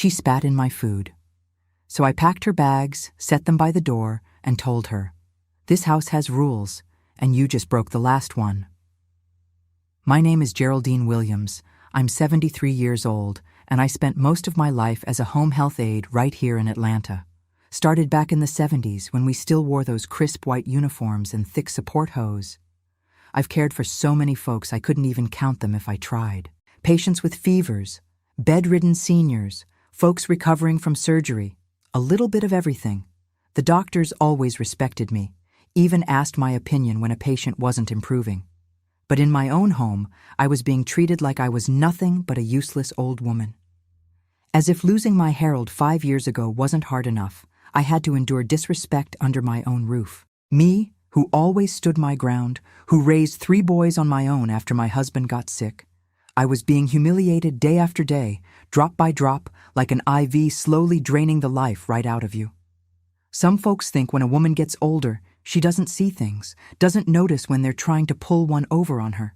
She spat in my food. So I packed her bags, set them by the door, and told her, "This house has rules, and you just broke the last one." My name is Geraldine Williams. I'm 73 years old, and I spent most of my life as a home health aide right here in Atlanta. Started back in the 70s when we still wore those crisp white uniforms and thick support hose. I've cared for so many folks I couldn't even count them if I tried. Patients with fevers, bedridden seniors, folks recovering from surgery, a little bit of everything. The doctors always respected me, even asked my opinion when a patient wasn't improving. But in my own home, I was being treated like I was nothing but a useless old woman. As if losing my Harold 5 years ago wasn't hard enough, I had to endure disrespect under my own roof. Me, who always stood my ground, who raised 3 boys on my own after my husband got sick. I was being humiliated day after day, drop by drop, like an IV slowly draining the life right out of you. Some folks think when a woman gets older, she doesn't see things, doesn't notice when they're trying to pull one over on her.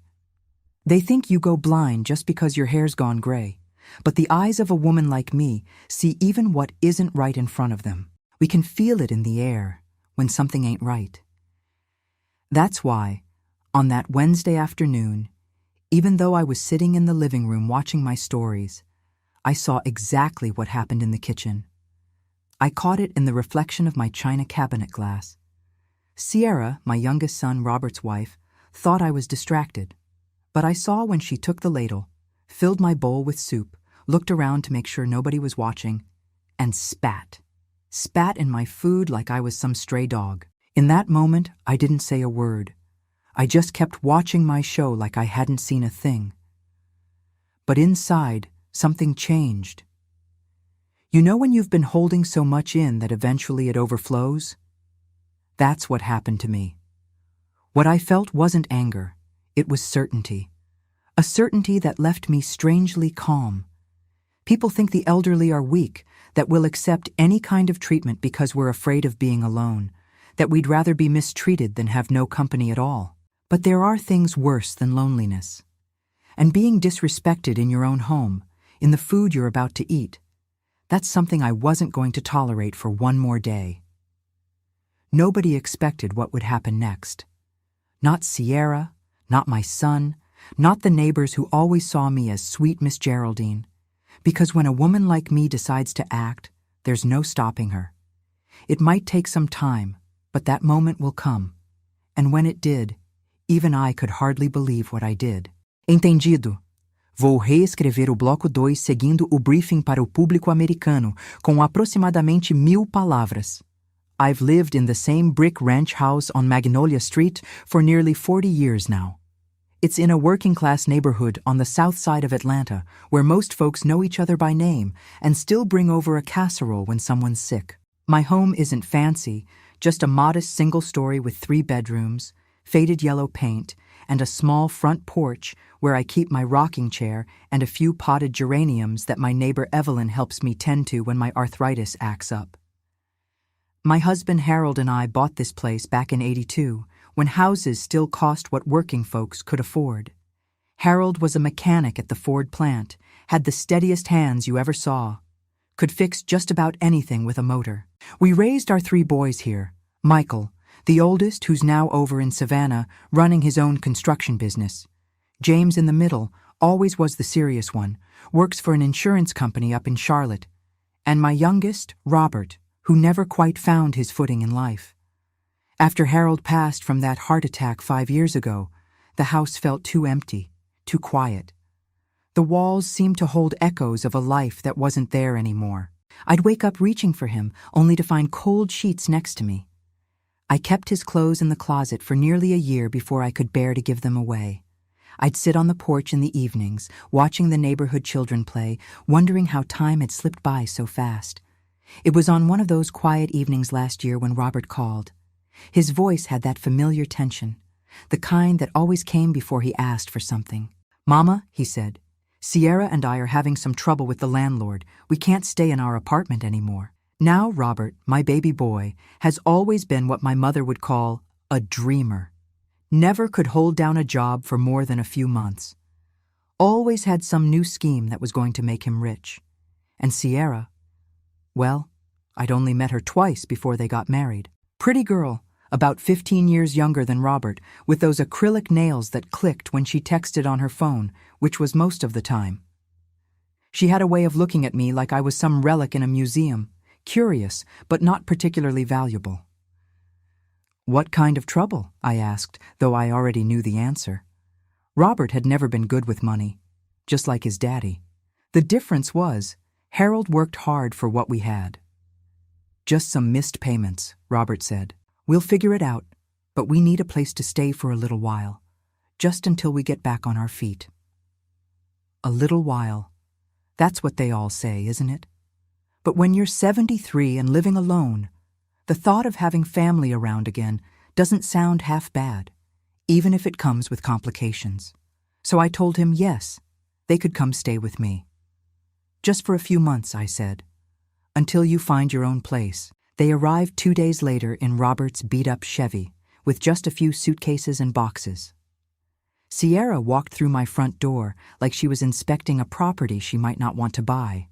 They think you go blind just because your hair's gone gray, but the eyes of a woman like me see even what isn't right in front of them. We can feel it in the air when something ain't right. That's why, on that Wednesday afternoon, even though I was sitting in the living room watching my stories, I saw exactly what happened in the kitchen. I caught it in the reflection of my china cabinet glass. Sierra, my youngest son Robert's wife, thought I was distracted, but I saw when she took the ladle, filled my bowl with soup, looked around to make sure nobody was watching, and spat in my food like I was some stray dog. In that moment, I didn't say a word. I just kept watching my show like I hadn't seen a thing. But inside, something changed. You know when you've been holding so much in that eventually it overflows? That's what happened to me. What I felt wasn't anger, it was certainty. A certainty that left me strangely calm. People think the elderly are weak, that we'll accept any kind of treatment because we're afraid of being alone, that we'd rather be mistreated than have no company at all. But there are things worse than loneliness. And being disrespected in your own home, in the food you're about to eat, that's something I wasn't going to tolerate for one more day. Nobody expected what would happen next. Not Sierra, not my son, not the neighbors who always saw me as sweet Miss Geraldine. Because when a woman like me decides to act, there's no stopping her. It might take some time, but that moment will come. And when it did, even I could hardly believe what I did. Entendido. Vou reescrever o bloco 2 seguindo o briefing para o público americano, com aproximadamente 1000 palavras. I've lived in the same brick ranch house on Magnolia Street for nearly 40 years now. It's in a working-class neighborhood on the south side of Atlanta, where most folks know each other by name and still bring over a casserole when someone's sick. My home isn't fancy, just a modest single story with 3 bedrooms, faded yellow paint, and a small front porch where I keep my rocking chair and a few potted geraniums that my neighbor Evelyn helps me tend to when my arthritis acts up. My husband Harold and I bought this place back in '82, when houses still cost what working folks could afford. Harold was a mechanic at the Ford plant, had the steadiest hands you ever saw, could fix just about anything with a motor. We raised our 3 boys here. Michael, the oldest, who's now over in Savannah, running his own construction business. James in the middle, always was the serious one, works for an insurance company up in Charlotte. And my youngest, Robert, who never quite found his footing in life. After Harold passed from that heart attack 5 years ago, the house felt too empty, too quiet. The walls seemed to hold echoes of a life that wasn't there anymore. I'd wake up reaching for him, only to find cold sheets next to me. I kept his clothes in the closet for nearly a year before I could bear to give them away. I'd sit on the porch in the evenings, watching the neighborhood children play, wondering how time had slipped by so fast. It was on one of those quiet evenings last year when Robert called. His voice had that familiar tension, the kind that always came before he asked for something. "Mama," he said, "Sierra and I are having some trouble with the landlord. We can't stay in our apartment anymore." Now Robert, my baby boy, has always been what my mother would call a dreamer. Never could hold down a job for more than a few months. Always had some new scheme that was going to make him rich. And Sierra, well, I'd only met her twice before they got married. Pretty girl, about 15 years younger than Robert, with those acrylic nails that clicked when she texted on her phone, which was most of the time. She had a way of looking at me like I was some relic in a museum, curious, but not particularly valuable. "What kind of trouble?" I asked, though I already knew the answer. Robert had never been good with money, just like his daddy. The difference was, Harold worked hard for what we had. "Just some missed payments," Robert said. "We'll figure it out, but we need a place to stay for a little while, just until we get back on our feet." A little while. That's what they all say, isn't it? But when you're 73 and living alone, the thought of having family around again doesn't sound half bad, even if it comes with complications. So I told him yes, they could come stay with me. "Just for a few months," I said, "until you find your own place." They arrived 2 days later in Robert's beat-up Chevy, with just a few suitcases and boxes. Sierra walked through my front door like she was inspecting a property she might not want to buy.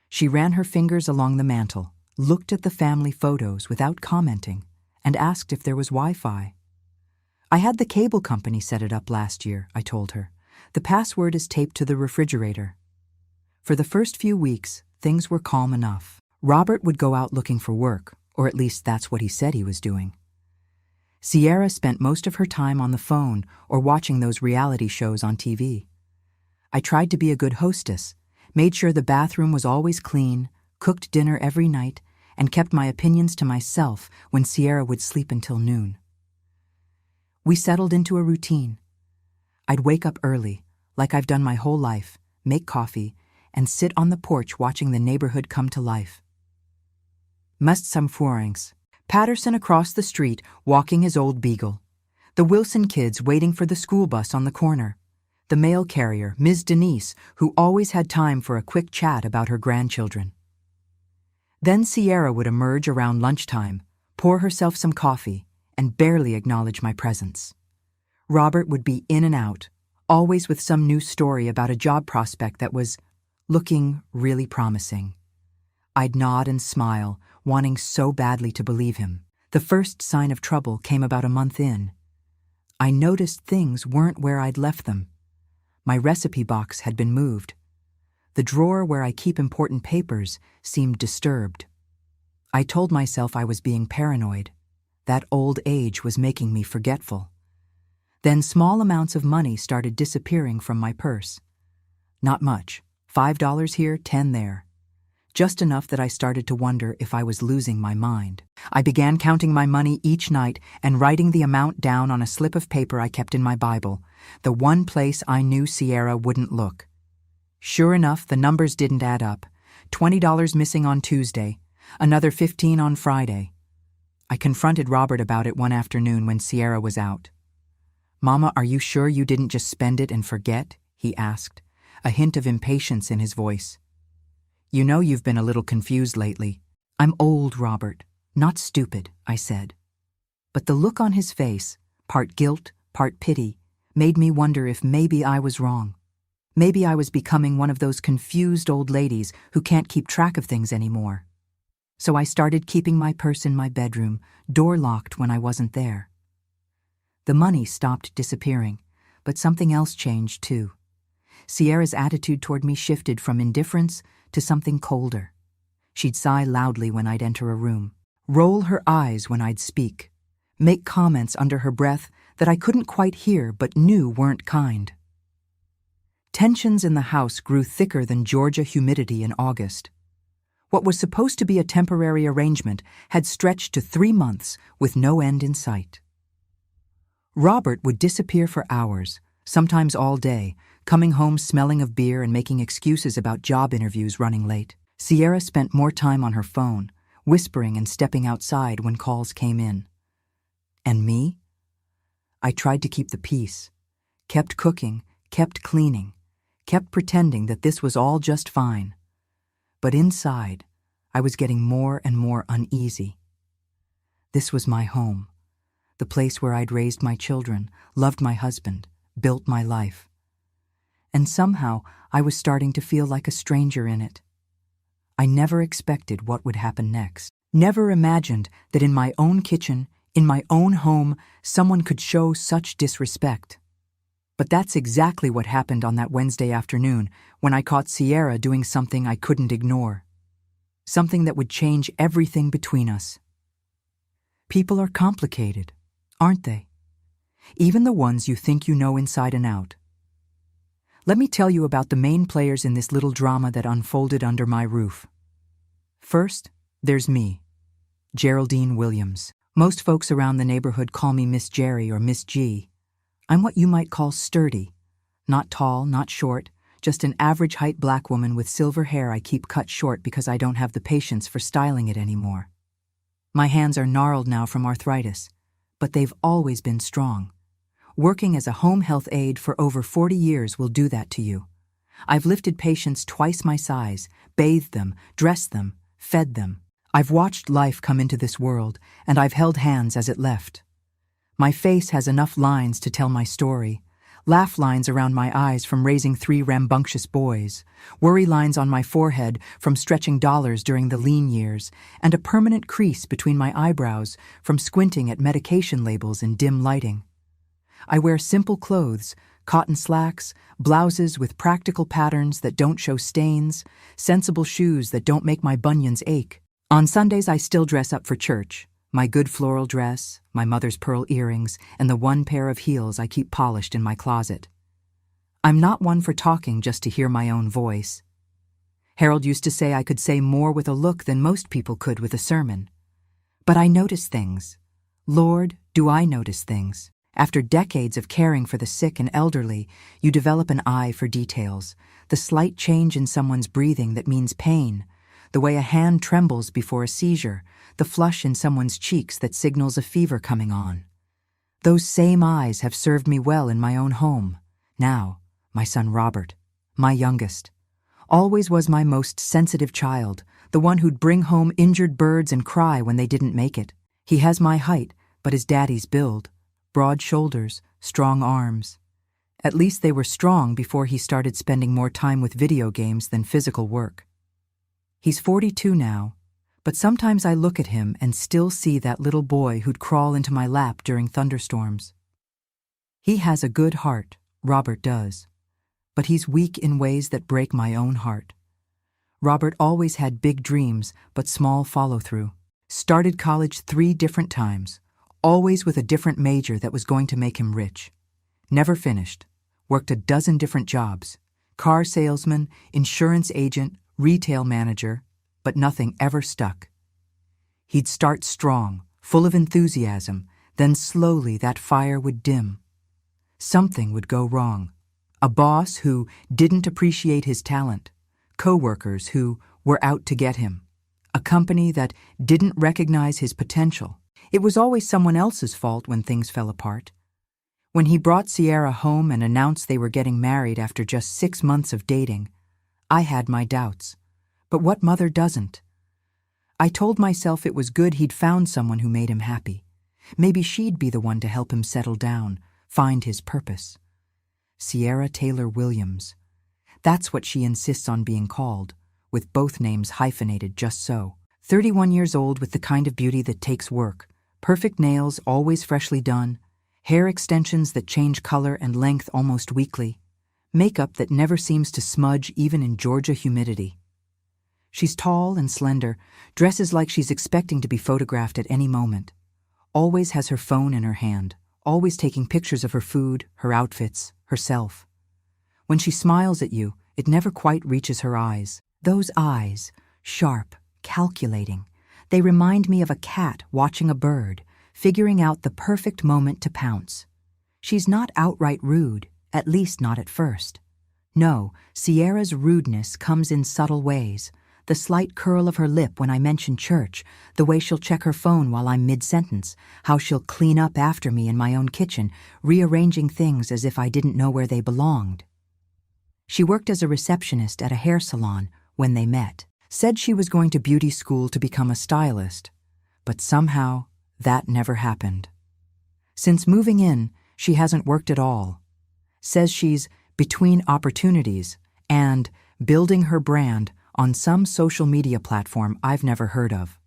She ran her fingers along the mantel, looked at the family photos without commenting, and asked if there was Wi-Fi. "I had the cable company set it up last year," I told her. "The password is taped to the refrigerator." For the first few weeks, things were calm enough. Robert would go out looking for work, or at least that's what he said he was doing. Sierra spent most of her time on the phone or watching those reality shows on TV. I tried to be a good hostess, made sure the bathroom was always clean, cooked dinner every night, and kept my opinions to myself when Sierra would sleep until noon. We settled into a routine. I'd wake up early, like I've done my whole life, make coffee, and sit on the porch watching the neighborhood come to life. Must some fourings. Patterson across the street walking his old beagle. The Wilson kids waiting for the school bus on the corner. The mail carrier, Ms. Denise, who always had time for a quick chat about her grandchildren. Then Sierra would emerge around lunchtime, pour herself some coffee, and barely acknowledge my presence. Robert would be in and out, always with some new story about a job prospect that was looking really promising. I'd nod and smile, wanting so badly to believe him. The first sign of trouble came about a month in. I noticed things weren't where I'd left them. My recipe box had been moved. The drawer where I keep important papers seemed disturbed. I told myself I was being paranoid. That old age was making me forgetful. Then small amounts of money started disappearing from my purse. Not much, $5 here, 10 there. Just enough that I started to wonder if I was losing my mind. I began counting my money each night and writing the amount down on a slip of paper I kept in my Bible, the one place I knew Sierra wouldn't look. Sure enough, the numbers didn't add up. $20 missing on Tuesday, another $15 on Friday. I confronted Robert about it one afternoon when Sierra was out. "Mama, are you sure you didn't just spend it and forget?" he asked, a hint of impatience in his voice. "You know you've been a little confused lately." "I'm old, Robert, not stupid," I said. But the look on his face, part guilt, part pity, made me wonder if maybe I was wrong. Maybe I was becoming one of those confused old ladies who can't keep track of things anymore. So I started keeping my purse in my bedroom, door locked when I wasn't there. The money stopped disappearing, but something else changed too. Sierra's attitude toward me shifted from indifference to something colder. She'd sigh loudly when I'd enter a room, roll her eyes when I'd speak, make comments under her breath that I couldn't quite hear but knew weren't kind. Tensions in the house grew thicker than Georgia humidity in August. What was supposed to be a temporary arrangement had stretched to 3 months with no end in sight. Robert would disappear for hours, sometimes all day, coming home smelling of beer and making excuses about job interviews running late. Sierra spent more time on her phone, whispering and stepping outside when calls came in. And me? I tried to keep the peace, kept cooking, kept cleaning, kept pretending that this was all just fine. But inside, I was getting more and more uneasy. This was my home, the place where I'd raised my children, loved my husband, built my life. And somehow I was starting to feel like a stranger in it. I never expected what would happen next. Never imagined that in my own kitchen, in my own home, someone could show such disrespect. But that's exactly what happened on that Wednesday afternoon when I caught Sierra doing something I couldn't ignore. Something that would change everything between us. People are complicated, aren't they? Even the ones you think you know inside and out. Let me tell you about the main players in this little drama that unfolded under my roof. First, there's me, Geraldine Williams. Most folks around the neighborhood call me Miss Jerry or Miss G. I'm what you might call sturdy. Not tall, not short, just an average height black woman with silver hair I keep cut short because I don't have the patience for styling it anymore. My hands are gnarled now from arthritis, but they've always been strong. Working as a home health aide for over 40 years will do that to you. I've lifted patients twice my size, bathed them, dressed them, fed them. I've watched life come into this world, and I've held hands as it left. My face has enough lines to tell my story. Laugh lines around my eyes from raising 3 rambunctious boys, worry lines on my forehead from stretching dollars during the lean years, and a permanent crease between my eyebrows from squinting at medication labels in dim lighting. I wear simple clothes, cotton slacks, blouses with practical patterns that don't show stains, sensible shoes that don't make my bunions ache. On Sundays I still dress up for church, my good floral dress, my mother's pearl earrings, and the one pair of heels I keep polished in my closet. I'm not one for talking just to hear my own voice. Harold used to say I could say more with a look than most people could with a sermon. But I notice things. Lord, do I notice things. After decades of caring for the sick and elderly, you develop an eye for details, the slight change in someone's breathing that means pain, the way a hand trembles before a seizure, the flush in someone's cheeks that signals a fever coming on. Those same eyes have served me well in my own home. Now, my son Robert, my youngest, always was my most sensitive child, the one who'd bring home injured birds and cry when they didn't make it. He has my height, but his daddy's build. Broad shoulders, strong arms. At least they were strong before he started spending more time with video games than physical work. He's 42 now, but sometimes I look at him and still see that little boy who'd crawl into my lap during thunderstorms. He has a good heart, Robert does, but he's weak in ways that break my own heart. Robert always had big dreams, but small follow-through. Started college 3 different times. Always with a different major that was going to make him rich. Never finished. Worked a dozen different jobs. Car salesman, insurance agent, retail manager, but nothing ever stuck. He'd start strong, full of enthusiasm, then slowly that fire would dim. Something would go wrong. A boss who didn't appreciate his talent. Co-workers who were out to get him. A company that didn't recognize his potential. It was always someone else's fault when things fell apart. When he brought Sierra home and announced they were getting married after just 6 months of dating, I had my doubts. But what mother doesn't? I told myself it was good he'd found someone who made him happy. Maybe she'd be the one to help him settle down, find his purpose. Sierra Taylor Williams. That's what she insists on being called, with both names hyphenated just so. 31 years old with the kind of beauty that takes work. Perfect nails always freshly done, hair extensions that change color and length almost weekly, makeup that never seems to smudge even in Georgia humidity. She's tall and slender, dresses like she's expecting to be photographed at any moment, always has her phone in her hand, always taking pictures of her food, her outfits, herself. When she smiles at you, it never quite reaches her eyes. Those eyes, sharp, calculating. They remind me of a cat watching a bird, figuring out the perfect moment to pounce. She's not outright rude, at least not at first. No, Sierra's rudeness comes in subtle ways. The slight curl of her lip when I mention church, the way she'll check her phone while I'm mid-sentence, how she'll clean up after me in my own kitchen, rearranging things as if I didn't know where they belonged. She worked as a receptionist at a hair salon when they met. Said she was going to beauty school to become a stylist, but somehow that never happened. Since moving in, she hasn't worked at all. Says she's between opportunities and building her brand on some social media platform I've never heard of.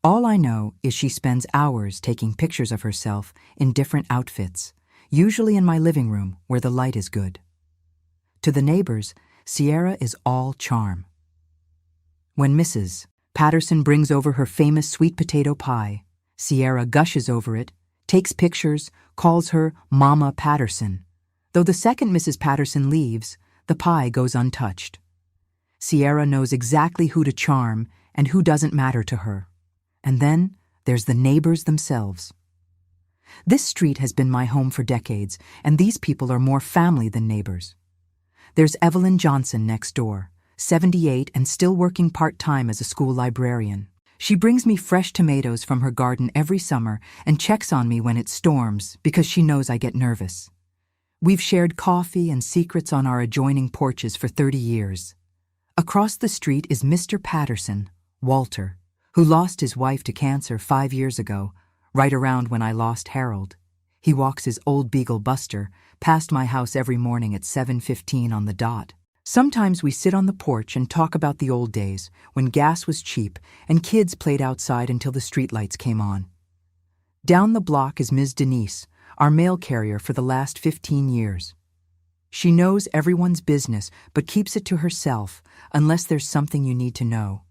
All I know is she spends hours taking pictures of herself in different outfits, usually in my living room where the light is good. To the neighbors, Sierra is all charm. When Mrs. Patterson brings over her famous sweet potato pie, Sierra gushes over it, takes pictures, calls her Mama Patterson. Though the second Mrs. Patterson leaves, the pie goes untouched. Sierra knows exactly who to charm and who doesn't matter to her. And then there's the neighbors themselves. This street has been my home for decades, and these people are more family than neighbors. There's Evelyn Johnson next door, 78 and still working part-time as a school librarian. She brings me fresh tomatoes from her garden every summer and checks on me when it storms because she knows I get nervous. We've shared coffee and secrets on our adjoining porches for 30 years. Across the street is Mr. Patterson, Walter, who lost his wife to cancer 5 years ago, right around when I lost Harold. He walks his old beagle Buster past my house every morning at 7:15 on the dot. Sometimes we sit on the porch and talk about the old days when gas was cheap and kids played outside until the streetlights came on. Down the block is Ms. Denise, our mail carrier for the last 15 years. She knows everyone's business but keeps it to herself unless there's something you need to know.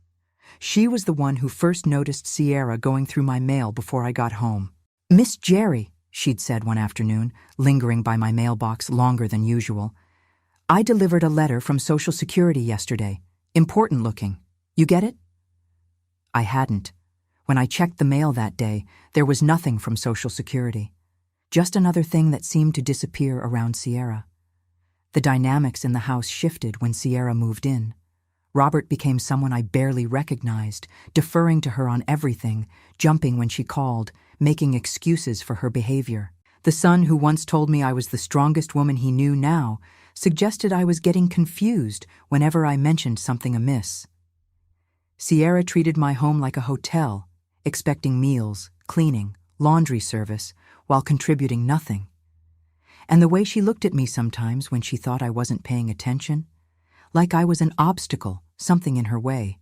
She was the one who first noticed Sierra going through my mail before I got home. "Miss Jerry," she'd said one afternoon, lingering by my mailbox longer than usual. "I delivered a letter from Social Security yesterday. Important looking. You get it?" I hadn't. When I checked the mail that day, there was nothing from Social Security. Just another thing that seemed to disappear around Sierra. The dynamics in the house shifted when Sierra moved in. Robert became someone I barely recognized, deferring to her on everything, jumping when she called, making excuses for her behavior. The son who once told me I was the strongest woman he knew now suggested I was getting confused whenever I mentioned something amiss. Sierra treated my home like a hotel, expecting meals, cleaning, laundry service, while contributing nothing. And the way she looked at me sometimes when she thought I wasn't paying attention, like I was an obstacle, something in her way.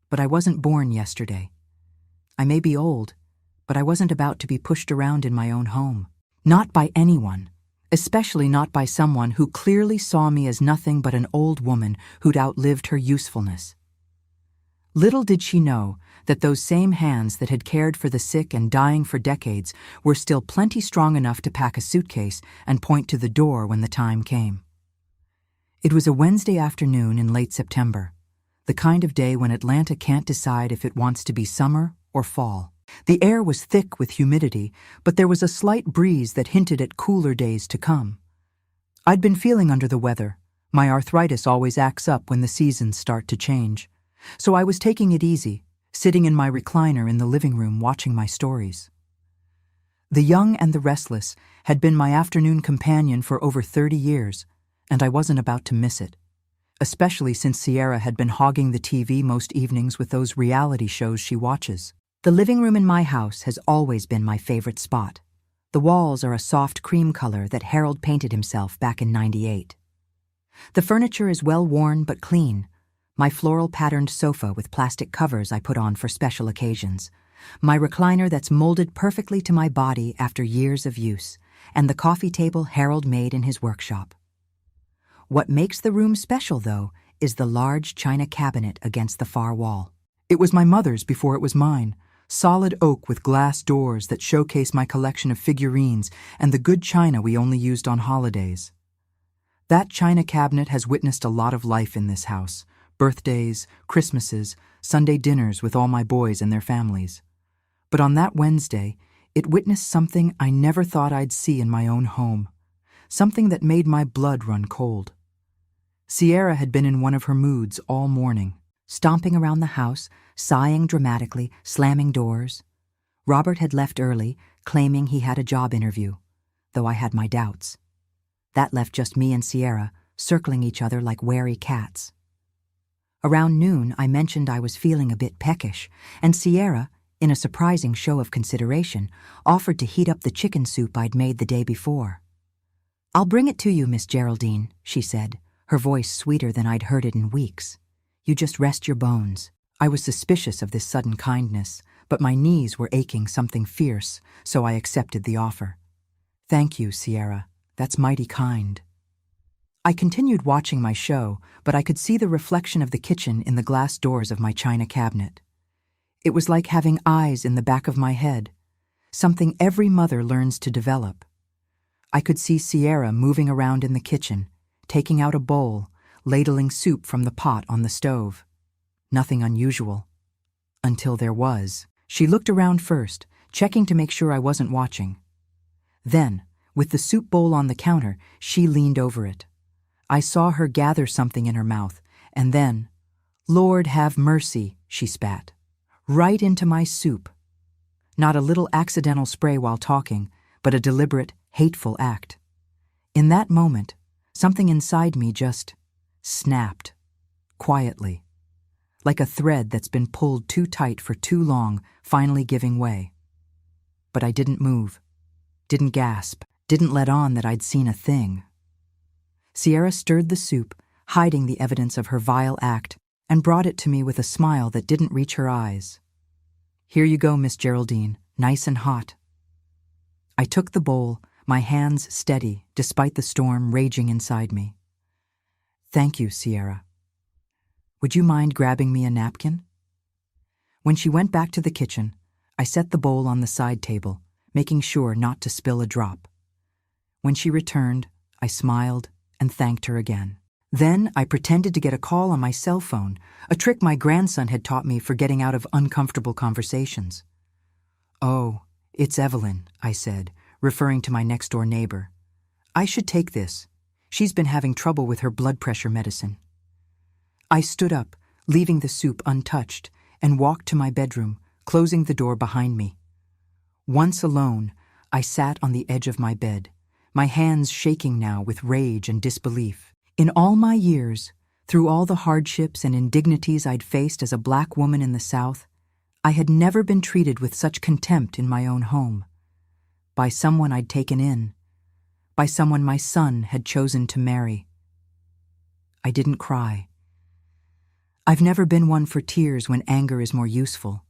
But I wasn't born yesterday. I may be old, but I wasn't about to be pushed around in my own home. Not by anyone, especially not by someone who clearly saw me as nothing but an old woman who'd outlived her usefulness. Little did she know that those same hands that had cared for the sick and dying for decades were still plenty strong enough to pack a suitcase and point to the door when the time came. It was a Wednesday afternoon in late September, the kind of day when Atlanta can't decide if it wants to be summer or fall. The air was thick with humidity, but there was a slight breeze that hinted at cooler days to come. I'd been feeling under the weather. My arthritis always acts up when the seasons start to change. So I was taking it easy, sitting in my recliner in the living room watching my stories. The Young and the Restless had been my afternoon companion for over 30 years, and I wasn't about to miss it, especially since Sierra had been hogging the TV most evenings with those reality shows she watches. The living room in my house has always been my favorite spot. The walls are a soft cream color that Harold painted himself back in '98. The furniture is well worn but clean. My floral-patterned sofa with plastic covers I put on for special occasions. My recliner that's molded perfectly to my body after years of use, and the coffee table Harold made in his workshop. What makes the room special, though, is the large china cabinet against the far wall. It was my mother's before it was mine. Solid oak with glass doors that showcase my collection of figurines and the good china we only used on holidays. That china cabinet has witnessed a lot of life in this house. Birthdays, Christmases, Sunday dinners with all my boys and their families. But on that Wednesday, it witnessed something I never thought I'd see in my own home. Something that made my blood run cold. Sierra had been in one of her moods all morning, stomping around the house, sighing dramatically, slamming doors. Robert had left early, claiming he had a job interview, though I had my doubts. That left just me and Sierra, circling each other like wary cats. Around noon, I mentioned I was feeling a bit peckish, and Sierra, in a surprising show of consideration, offered to heat up the chicken soup I'd made the day before. "I'll bring it to you, Miss Geraldine," she said, her voice sweeter than I'd heard it in weeks. You just rest your bones. I was suspicious of this sudden kindness, but my knees were aching something fierce, so I accepted the offer. Thank you, Sierra. That's mighty kind. I continued watching my show, but I could see the reflection of the kitchen in the glass doors of my china cabinet. It was like having eyes in the back of my head, something every mother learns to develop. I could see Sierra moving around in the kitchen, taking out a bowl, ladling soup from the pot on the stove. Nothing unusual. Until there was. She looked around first, checking to make sure I wasn't watching. Then, with the soup bowl on the counter, she leaned over it. I saw her gather something in her mouth, and then, "Lord have mercy," she spat. Right into my soup. Not a little accidental spray while talking, but a deliberate, hateful act. In that moment, something inside me just snapped, quietly, like a thread that's been pulled too tight for too long, finally giving way. But I didn't move, didn't gasp, didn't let on that I'd seen a thing. Sierra stirred the soup, hiding the evidence of her vile act, and brought it to me with a smile that didn't reach her eyes. "Here you go, Miss Geraldine, nice and hot." I took the bowl, my hands steady despite the storm raging inside me. "Thank you, Sierra. Would you mind grabbing me a napkin?" When she went back to the kitchen, I set the bowl on the side table, making sure not to spill a drop. When she returned, I smiled and thanked her again. Then I pretended to get a call on my cell phone, a trick my grandson had taught me for getting out of uncomfortable conversations. "Oh, it's Evelyn," I said, referring to my next-door neighbor. "I should take this. She's been having trouble with her blood pressure medicine." I stood up, leaving the soup untouched, and walked to my bedroom, closing the door behind me. Once alone, I sat on the edge of my bed, my hands shaking now with rage and disbelief. In all my years, through all the hardships and indignities I'd faced as a black woman in the South, I had never been treated with such contempt in my own home. By someone I'd taken in. By someone my son had chosen to marry. I didn't cry. I've never been one for tears when anger is more useful.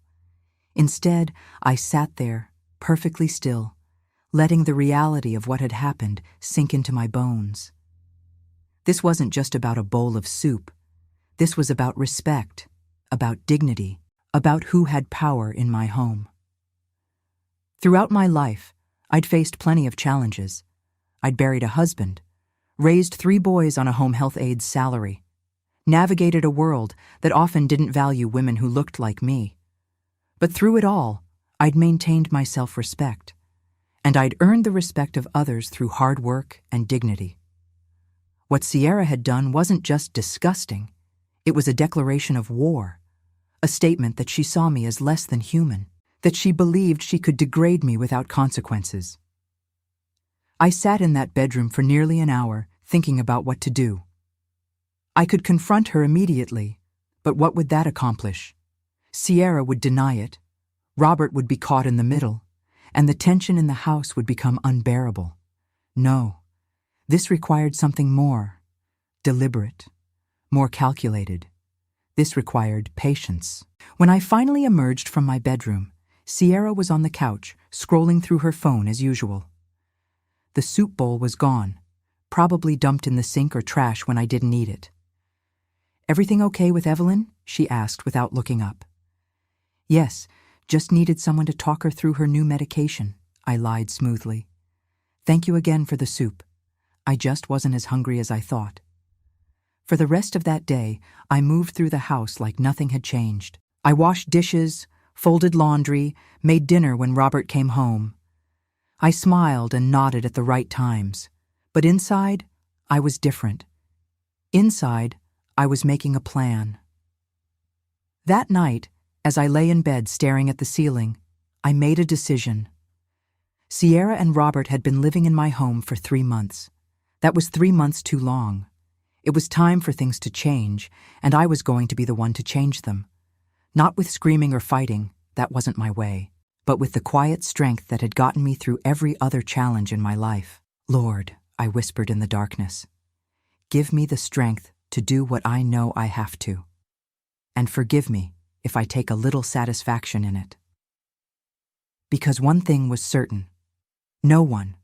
Instead, I sat there, perfectly still, letting the reality of what had happened sink into my bones. This wasn't just about a bowl of soup. This was about respect, about dignity, about who had power in my home. Throughout my life, I'd faced plenty of challenges. I'd buried a husband, raised 3 boys on a home health aide salary, navigated a world that often didn't value women who looked like me. But through it all, I'd maintained my self-respect, and I'd earned the respect of others through hard work and dignity. What Sierra had done wasn't just disgusting, it was a declaration of war, a statement that she saw me as less than human, that she believed she could degrade me without consequences. I sat in that bedroom for nearly an hour, thinking about what to do. I could confront her immediately, but what would that accomplish? Sierra would deny it, Robert would be caught in the middle, and the tension in the house would become unbearable. No. This required something more deliberate, more calculated. This required patience. When I finally emerged from my bedroom, Sierra was on the couch, scrolling through her phone as usual. The soup bowl was gone, probably dumped in the sink or trash when I didn't eat it. "Everything okay with Evelyn?" she asked without looking up. "Yes, just needed someone to talk her through her new medication," I lied smoothly. "Thank you again for the soup. I just wasn't as hungry as I thought." For the rest of that day, I moved through the house like nothing had changed. I washed dishes, folded laundry, made dinner when Robert came home. I smiled and nodded at the right times, but inside, I was different. Inside, I was making a plan. That night, as I lay in bed staring at the ceiling, I made a decision. Sierra and Robert had been living in my home for 3 months. That was 3 months too long. It was time for things to change, and I was going to be the one to change them. Not with screaming or fighting, that wasn't my way, but with the quiet strength that had gotten me through every other challenge in my life. "Lord," I whispered in the darkness, "give me the strength to do what I know I have to." and forgive me if I take a little satisfaction in it. Because one thing was certain. No one,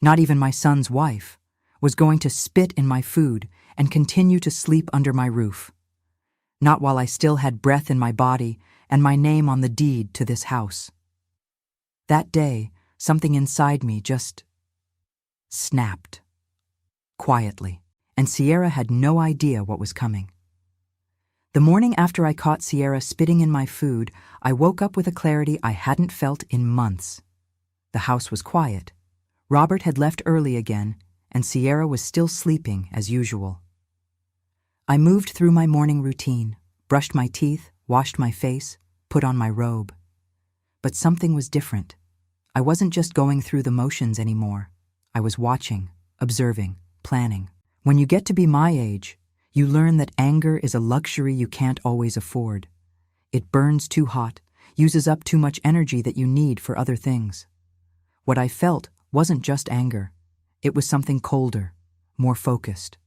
not even my son's wife, was going to spit in my food and continue to sleep under my roof. Not while I still had breath in my body and my name on the deed to this house. That day, something inside me just snapped. Quietly, and Sierra had no idea what was coming. The morning after I caught Sierra spitting in my food, I woke up with a clarity I hadn't felt in months. The house was quiet. Robert had left early again, and Sierra was still sleeping as usual. I moved through my morning routine, brushed my teeth, washed my face, put on my robe. But something was different. I wasn't just going through the motions anymore. I was watching, observing, planning. When you get to be my age, you learn that anger is a luxury you can't always afford. It burns too hot, uses up too much energy that you need for other things. What I felt wasn't just anger. It was something colder, more focused,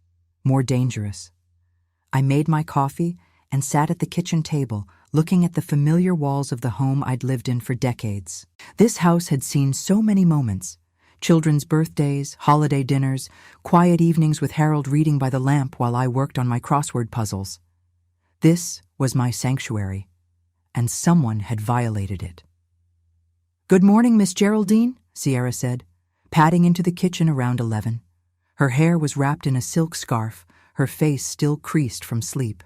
more dangerous. I made my coffee and sat at the kitchen table, looking at the familiar walls of the home I'd lived in for decades. This house had seen so many moments. Children's birthdays, holiday dinners, quiet evenings with Harold reading by the lamp while I worked on my crossword puzzles. This was my sanctuary, and someone had violated it. "Good morning, Miss Geraldine," Sierra said, padding into the kitchen around 11. Her hair was wrapped in a silk scarf, her face still creased from sleep.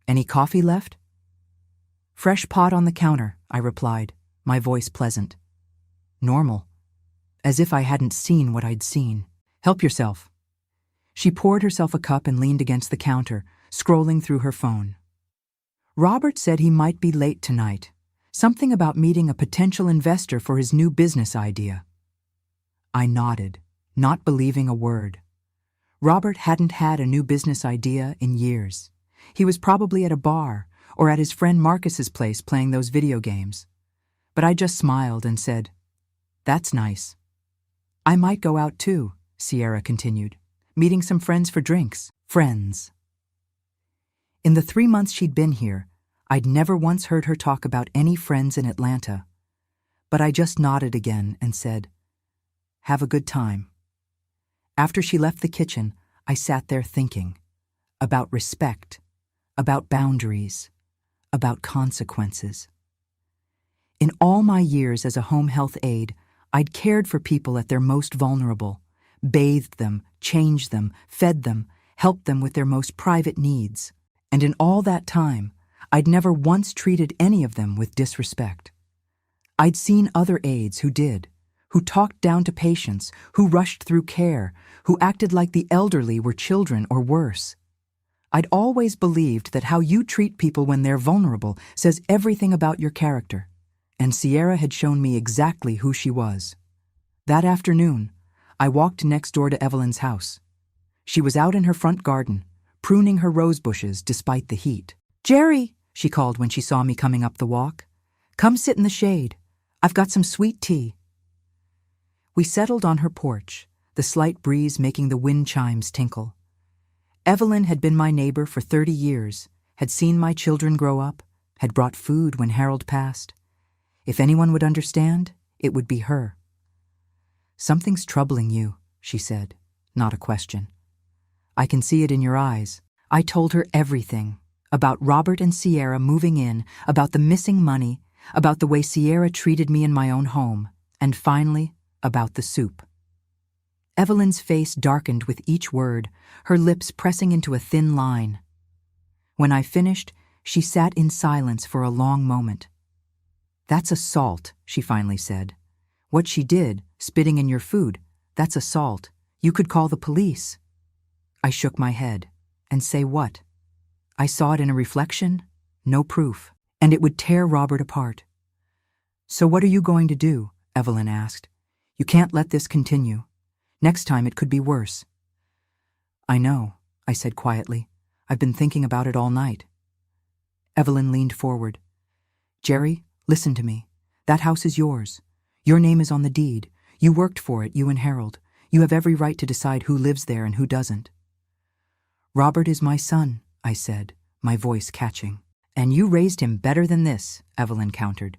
"Any coffee left?" "Fresh pot on the counter," I replied, my voice pleasant. Normal. As if I hadn't seen what I'd seen. "Help yourself." She poured herself a cup and leaned against the counter, scrolling through her phone. "Robert said he might be late tonight. Something about meeting a potential investor for his new business idea." I nodded, not believing a word. Robert hadn't had a new business idea in years. He was probably at a bar or at his friend Marcus's place playing those video games. But I just smiled and said, "That's nice." "I might go out too," Sierra continued, "meeting some friends for drinks." Friends. In the 3 months she'd been here, I'd never once heard her talk about any friends in Atlanta. But I just nodded again and said, "Have a good time." After she left the kitchen, I sat there thinking about respect, about boundaries, about consequences. In all my years as a home health aide, I'd cared for people at their most vulnerable, bathed them, changed them, fed them, helped them with their most private needs. And in all that time, I'd never once treated any of them with disrespect. I'd seen other aides who did, who talked down to patients, who rushed through care, who acted like the elderly were children or worse. I'd always believed that how you treat people when they're vulnerable says everything about your character. And Sierra had shown me exactly who she was. That afternoon, I walked next door to Evelyn's house. She was out in her front garden, pruning her rose bushes despite the heat. "Jerry," she called when she saw me coming up the walk. "Come sit in the shade. I've got some sweet tea." We settled on her porch, the slight breeze making the wind chimes tinkle. Evelyn had been my neighbor for 30 years, had seen my children grow up, had brought food when Harold passed. If anyone would understand, it would be her. "Something's troubling you," she said, not a question. "I can see it in your eyes." I told her everything, about Robert and Sierra moving in, about the missing money, about the way Sierra treated me in my own home, and finally, about the soup. Evelyn's face darkened with each word, her lips pressing into a thin line. When I finished, she sat in silence for a long moment. "That's assault," she finally said. "What she did, spitting in your food, that's assault. You could call the police." I shook my head. "And say what?" I saw it in a reflection, no proof, and it would tear Robert apart. "So what are you going to do?" Evelyn asked. "You can't let this continue. Next time it could be worse." "I know," I said quietly. "I've been thinking about it all night." Evelyn leaned forward. "Jerry, listen to me. That house is yours. Your name is on the deed. You worked for it, you and Harold. You have every right to decide who lives there and who doesn't." "Robert is my son," I said, my voice catching. And you raised him better than this, Evelyn countered.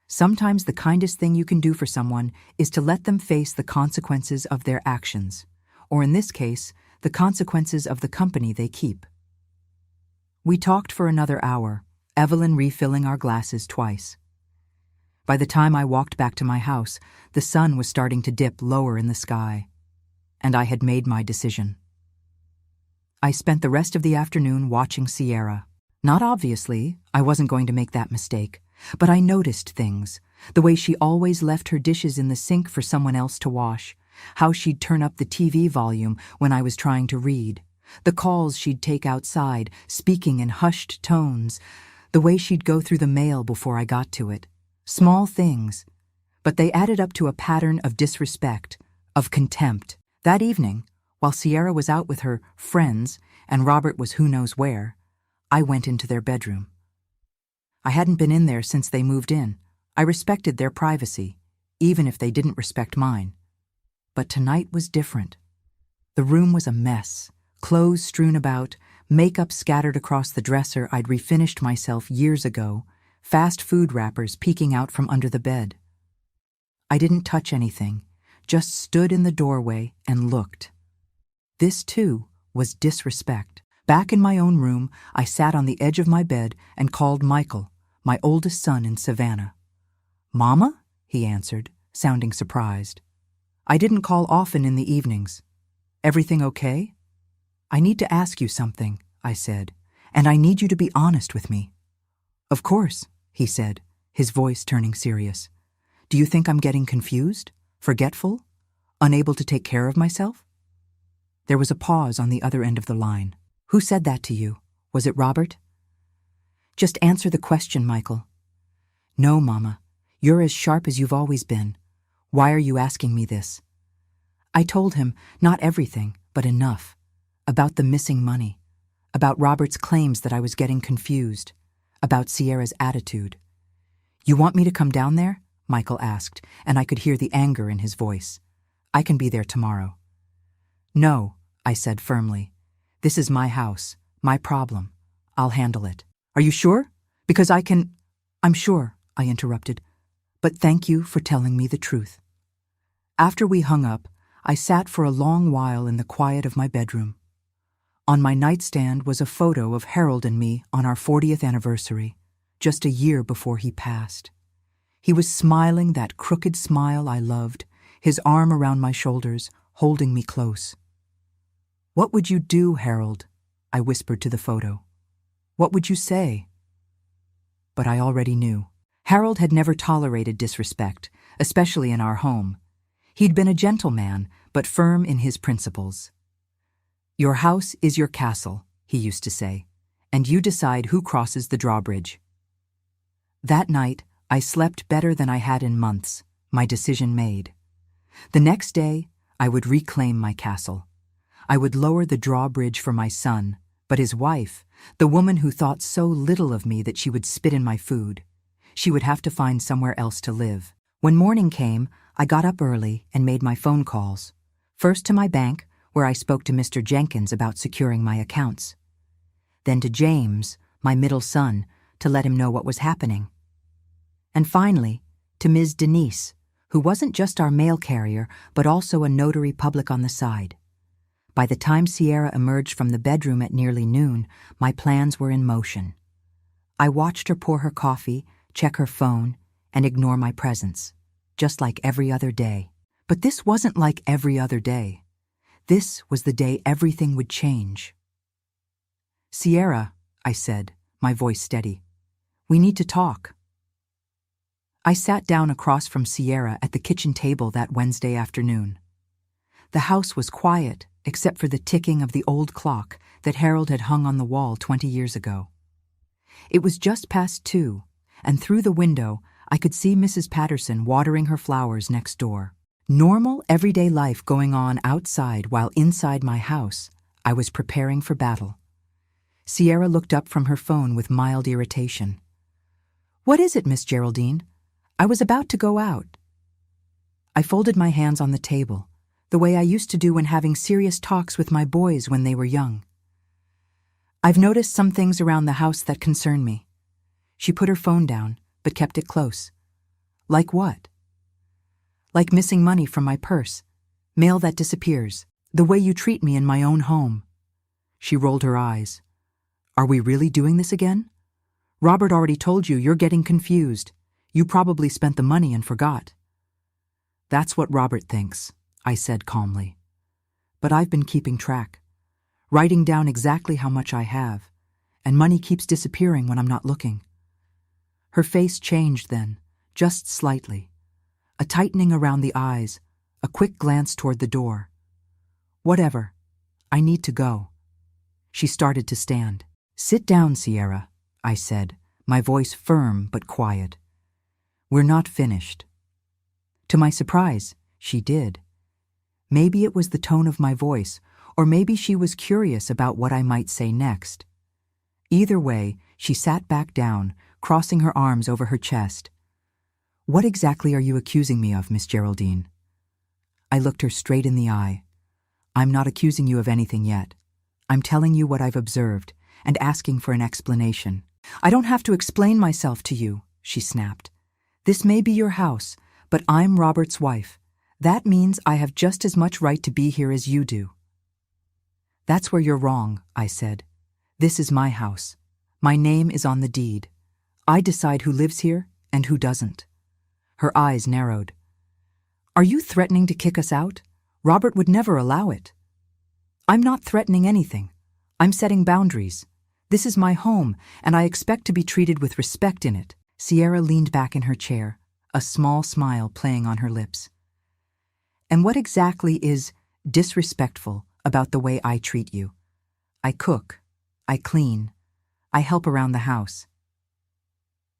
Sometimes the kindest thing you can do for someone is to let them face the consequences of their actions, or in this case, the consequences of the company they keep. We talked for another hour, Evelyn refilling our glasses twice. By the time I walked back to my house, the sun was starting to dip lower in the sky, and I had made my decision. I spent the rest of the afternoon watching Sierra. Not obviously, I wasn't going to make that mistake, but I noticed things, the way she always left her dishes in the sink for someone else to wash, how she'd turn up the TV volume when I was trying to read, the calls she'd take outside, speaking in hushed tones, the way she'd go through the mail before I got to it. Small things, but they added up to a pattern of disrespect, of contempt. That evening, while Sierra was out with her friends and Robert was who knows where, I went into their bedroom. I hadn't been in there since they moved in. I respected their privacy, even if they didn't respect mine. But tonight was different. The room was a mess, clothes strewn about, makeup scattered across the dresser I'd refinished myself years ago, fast food wrappers peeking out from under the bed. I didn't touch anything, just stood in the doorway and looked. This, too, was disrespect. Back in my own room, I sat on the edge of my bed and called Michael, my oldest son in Savannah. "Mama?" he answered, sounding surprised. I didn't call often in the evenings. "Everything okay?" "I need to ask you something," I said, "and I need you to be honest with me." "Of course," he said, his voice turning serious. "Do you think I'm getting confused? Forgetful? Unable to take care of myself?" There was a pause on the other end of the line. "Who said that to you? Was it Robert?" "Just answer the question, Michael." "No, Mama. You're as sharp as you've always been. Why are you asking me this?" I told him not everything, but enough. About the missing money. About Robert's claims that I was getting confused. About Sierra's attitude. "You want me to come down there?" Michael asked, and I could hear the anger in his voice. "I can be there tomorrow." "No," I said firmly. "This is my house, my problem. I'll handle it." "Are you sure? Because I can—" "I'm sure," I interrupted. "But thank you for telling me the truth." After we hung up, I sat for a long while in the quiet of my bedroom. On my nightstand was a photo of Harold and me on our 40th anniversary, just a year before he passed. He was smiling that crooked smile I loved, his arm around my shoulders, holding me close. "What would you do, Harold?" I whispered to the photo. "What would you say?" But I already knew. Harold had never tolerated disrespect, especially in our home. He'd been a gentleman, but firm in his principles. "Your house is your castle," he used to say, "and you decide who crosses the drawbridge." That night, I slept better than I had in months, my decision made. The next day, I would reclaim my castle. I would lower the drawbridge for my son, but his wife, the woman who thought so little of me that she would spit in my food, she would have to find somewhere else to live. When morning came, I got up early and made my phone calls. First to my bank, where I spoke to Mr. Jenkins about securing my accounts. Then to James, my middle son, to let him know what was happening. And finally, to Ms. Denise, who wasn't just our mail carrier, but also a notary public on the side. By the time Sierra emerged from the bedroom at nearly noon, my plans were in motion. I watched her pour her coffee, check her phone, and ignore my presence, just like every other day. But this wasn't like every other day. This was the day everything would change. "Sierra," I said, my voice steady, "we need to talk." I sat down across from Sierra at the kitchen table that Wednesday afternoon. The house was quiet, except for the ticking of the old clock that Harold had hung on the wall 20 years ago. It was just past 2, and through the window I could see Mrs. Patterson watering her flowers next door. Normal, everyday life going on outside while inside my house, I was preparing for battle. Sierra looked up from her phone with mild irritation. "What is it, Miss Geraldine? I was about to go out." I folded my hands on the table, the way I used to do when having serious talks with my boys when they were young. I've noticed some things around the house that concern me. She put her phone down, but kept it close. Like what? Like missing money from my purse, mail that disappears, the way you treat me in my own home. She rolled her eyes. Are we really doing this again? Robert already told you you're getting confused. You probably spent the money and forgot. That's what Robert thinks, I said calmly. But I've been keeping track, writing down exactly how much I have, and money keeps disappearing when I'm not looking. Her face changed then, just slightly. A tightening around the eyes, a quick glance toward the door. Whatever. I need to go. She started to stand. Sit down, Sierra, I said, my voice firm but quiet. We're not finished. To my surprise, she did. Maybe it was the tone of my voice, or maybe she was curious about what I might say next. Either way, she sat back down, crossing her arms over her chest. What exactly are you accusing me of, Miss Geraldine? I looked her straight in the eye. I'm not accusing you of anything yet. I'm telling you what I've observed and asking for an explanation. I don't have to explain myself to you, she snapped. This may be your house, but I'm Robert's wife. That means I have just as much right to be here as you do. That's where you're wrong, I said. This is my house. My name is on the deed. I decide who lives here and who doesn't. Her eyes narrowed. Are you threatening to kick us out? Robert would never allow it. I'm not threatening anything. I'm setting boundaries. This is my home, and I expect to be treated with respect in it. Sierra leaned back in her chair, a small smile playing on her lips. And what exactly is disrespectful about the way I treat you? I cook. I clean. I help around the house.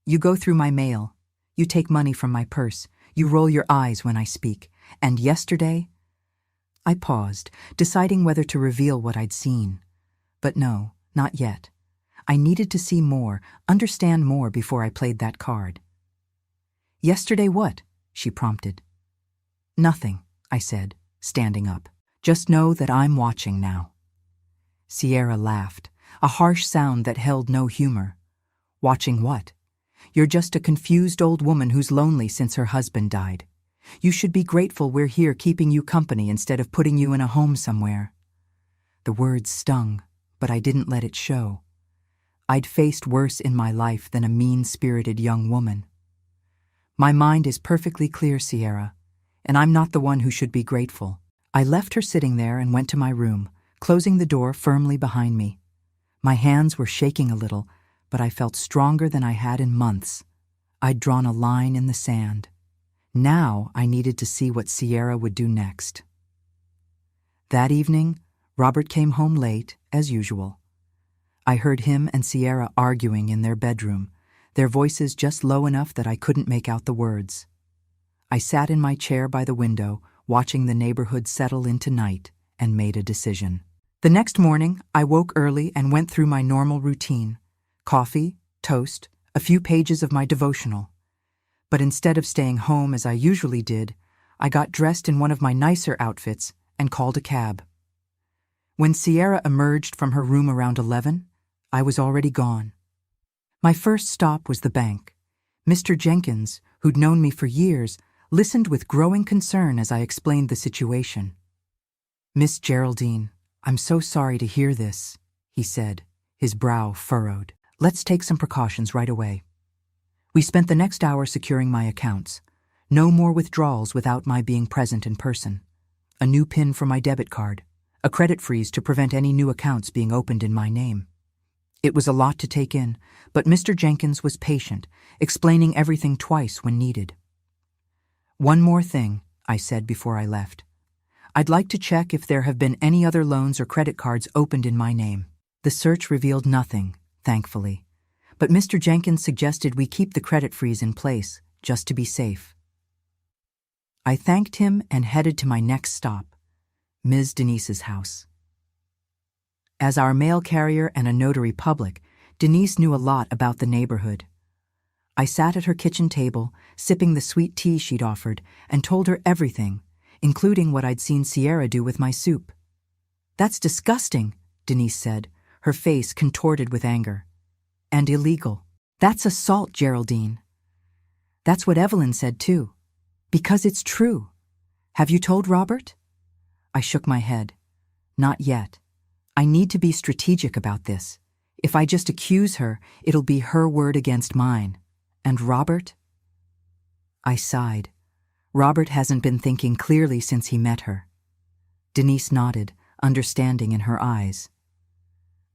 You go through my mail. You take money from my purse. You roll your eyes when I speak. And yesterday? I paused, deciding whether to reveal what I'd seen. But no, not yet. I needed to see more, understand more before I played that card. Yesterday what? She prompted. Nothing, I said, standing up. Just know that I'm watching now. Sierra laughed, a harsh sound that held no humor. Watching what? You're just a confused old woman who's lonely since her husband died. You should be grateful we're here keeping you company instead of putting you in a home somewhere. The words stung, but I didn't let it show. I'd faced worse in my life than a mean-spirited young woman. My mind is perfectly clear, Sierra, and I'm not the one who should be grateful. I left her sitting there and went to my room, closing the door firmly behind me. My hands were shaking a little, but I felt stronger than I had in months. I'd drawn a line in the sand. Now I needed to see what Sierra would do next. That evening, Robert came home late, as usual. I heard him and Sierra arguing in their bedroom, their voices just low enough that I couldn't make out the words. I sat in my chair by the window, watching the neighborhood settle into night, and made a decision. The next morning, I woke early and went through my normal routine. Coffee, toast, a few pages of my devotional. But instead of staying home as I usually did, I got dressed in one of my nicer outfits and called a cab. When Sierra emerged from her room around 11, I was already gone. My first stop was the bank. Mr. Jenkins, who'd known me for years, listened with growing concern as I explained the situation. Miss Geraldine, I'm so sorry to hear this, he said, his brow furrowed. Let's take some precautions right away. We spent the next hour securing my accounts. No more withdrawals without my being present in person. A new PIN for my debit card. A credit freeze to prevent any new accounts being opened in my name. It was a lot to take in, but Mr. Jenkins was patient, explaining everything twice when needed. One more thing, I said before I left. I'd like to check if there have been any other loans or credit cards opened in my name. The search revealed nothing, thankfully, but Mr. Jenkins suggested we keep the credit freeze in place, just to be safe. I thanked him and headed to my next stop, Ms. Denise's house. As our mail carrier and a notary public, Denise knew a lot about the neighborhood. I sat at her kitchen table, sipping the sweet tea she'd offered, and told her everything, including what I'd seen Sierra do with my soup. That's disgusting, Denise said, her face contorted with anger. And illegal. That's assault, Geraldine. That's what Evelyn said too. Because it's true. Have you told Robert? I shook my head. Not yet. I need to be strategic about this. If I just accuse her, it'll be her word against mine. And Robert? I sighed. Robert hasn't been thinking clearly since he met her. Denise nodded, understanding in her eyes.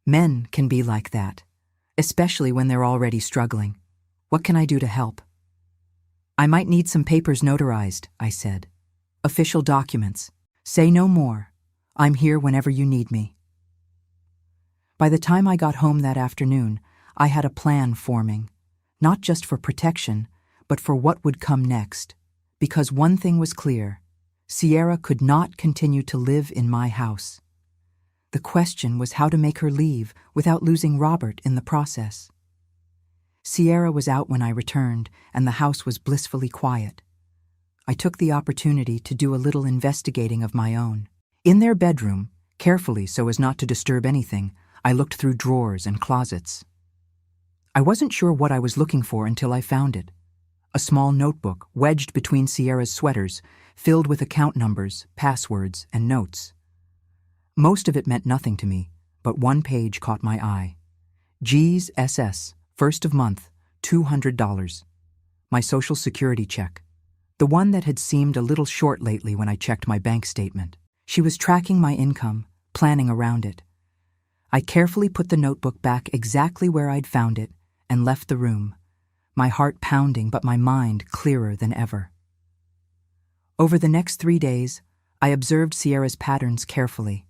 Men can be like that, especially when they're already struggling. What can I do to help? I might need some papers notarized, I said. Official documents. Say no more. I'm here whenever you need me. By the time I got home that afternoon, I had a plan forming, not just for protection, but for what would come next. Because one thing was clear, Sierra could not continue to live in my house. The question was how to make her leave without losing Robert in the process. Sierra was out when I returned, and the house was blissfully quiet. I took the opportunity to do a little investigating of my own. In their bedroom, carefully so as not to disturb anything, I looked through drawers and closets. I wasn't sure what I was looking for until I found it. A small notebook wedged between Sierra's sweaters, filled with account numbers, passwords, and notes. Most of it meant nothing to me, but one page caught my eye. G's SS, first of month, $200. My social security check. The one that had seemed a little short lately when I checked my bank statement. She was tracking my income, planning around it. I carefully put the notebook back exactly where I'd found it and left the room, my heart pounding but my mind clearer than ever. Over the next 3 days, I observed Sierra's patterns carefully.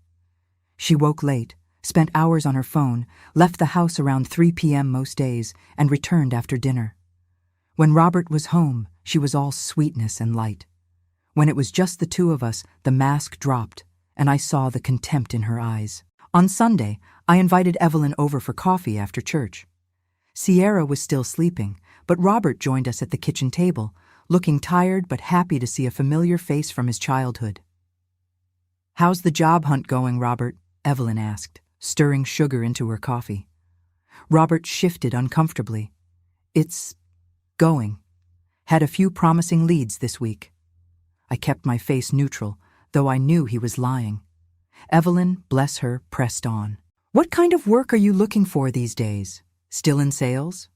She woke late, spent hours on her phone, left the house around 3 p.m. most days, and returned after dinner. When Robert was home, she was all sweetness and light. When it was just the two of us, the mask dropped, and I saw the contempt in her eyes. On Sunday, I invited Evelyn over for coffee after church. Sierra was still sleeping, but Robert joined us at the kitchen table, looking tired but happy to see a familiar face from his childhood. "How's the job hunt going, Robert?" Evelyn asked, stirring sugar into her coffee. Robert shifted uncomfortably. "It's going. Had a few promising leads this week." I kept my face neutral, though I knew he was lying. Evelyn, bless her, pressed on. "What kind of work are you looking for these days? Still in sales?"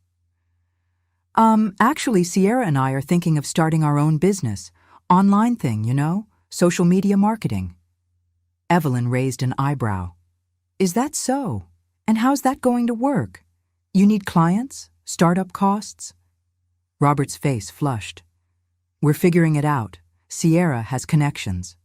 Actually, Sierra and I are thinking of starting our own business. Online thing, you know? Social media marketing." Evelyn raised an eyebrow. "Is that so? And how's that going to work? You need clients? Startup costs?" Robert's face flushed. "We're figuring it out. Sierra has connections."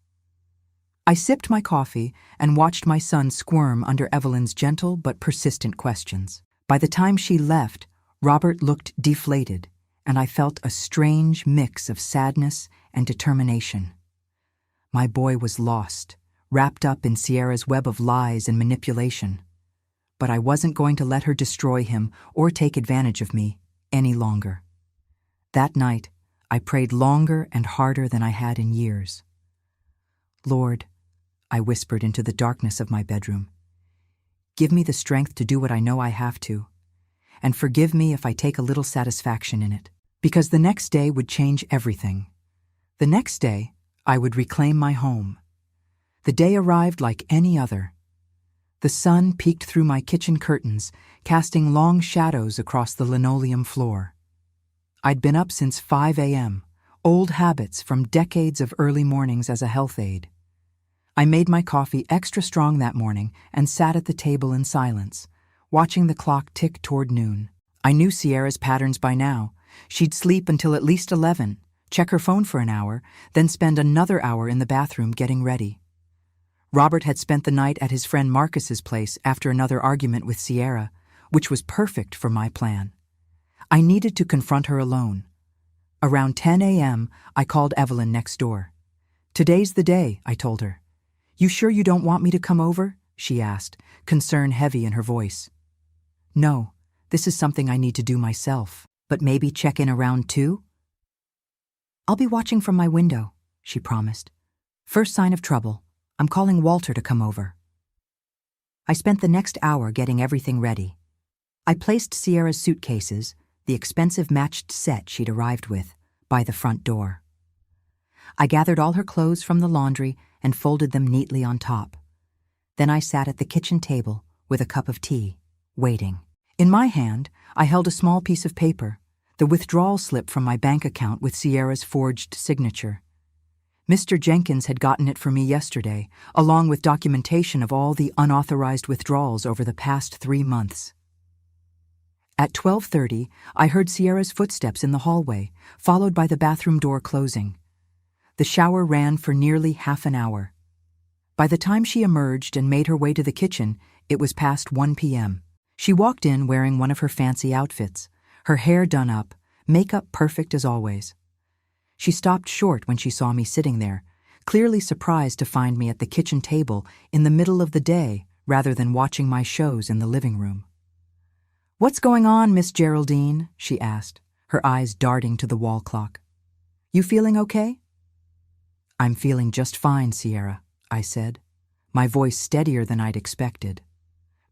I sipped my coffee and watched my son squirm under Evelyn's gentle but persistent questions. By the time she left, Robert looked deflated, and I felt a strange mix of sadness and determination. My boy was lost, wrapped up in Sierra's web of lies and manipulation. But I wasn't going to let her destroy him or take advantage of me any longer. That night, I prayed longer and harder than I had in years. "Lord," I whispered into the darkness of my bedroom, "give me the strength to do what I know I have to, and forgive me if I take a little satisfaction in it." Because the next day would change everything. The next day, I would reclaim my home. The day arrived like any other. The sun peeked through my kitchen curtains, casting long shadows across the linoleum floor. I'd been up since 5 a.m., old habits from decades of early mornings as a health aide. I made my coffee extra strong that morning and sat at the table in silence, watching the clock tick toward noon. I knew Sierra's patterns by now. She'd sleep until at least 11, check her phone for an hour, then spend another hour in the bathroom getting ready. Robert had spent the night at his friend Marcus's place after another argument with Sierra, which was perfect for my plan. I needed to confront her alone. Around 10 a.m., I called Evelyn next door. "Today's the day," I told her. "You sure you don't want me to come over?" she asked, concern heavy in her voice. "No, this is something I need to do myself. But maybe check in around 2? "I'll be watching from my window," she promised. "First sign of trouble, I'm calling Walter to come over." I spent the next hour getting everything ready. I placed Sierra's suitcases, the expensive matched set she'd arrived with, by the front door. I gathered all her clothes from the laundry and folded them neatly on top. Then I sat at the kitchen table with a cup of tea, waiting. In my hand, I held a small piece of paper, the withdrawal slip from my bank account with Sierra's forged signature. Mr. Jenkins had gotten it for me yesterday, along with documentation of all the unauthorized withdrawals over the past 3 months. At 12:30, I heard Sierra's footsteps in the hallway, followed by the bathroom door closing. The shower ran for nearly half an hour. By the time she emerged and made her way to the kitchen, it was past 1 p.m. She walked in wearing one of her fancy outfits, her hair done up, makeup perfect as always. She stopped short when she saw me sitting there, clearly surprised to find me at the kitchen table in the middle of the day rather than watching my shows in the living room. "What's going on, Miss Geraldine?" she asked, her eyes darting to the wall clock. "You feeling okay?" "I'm feeling just fine, Sierra," I said, my voice steadier than I'd expected.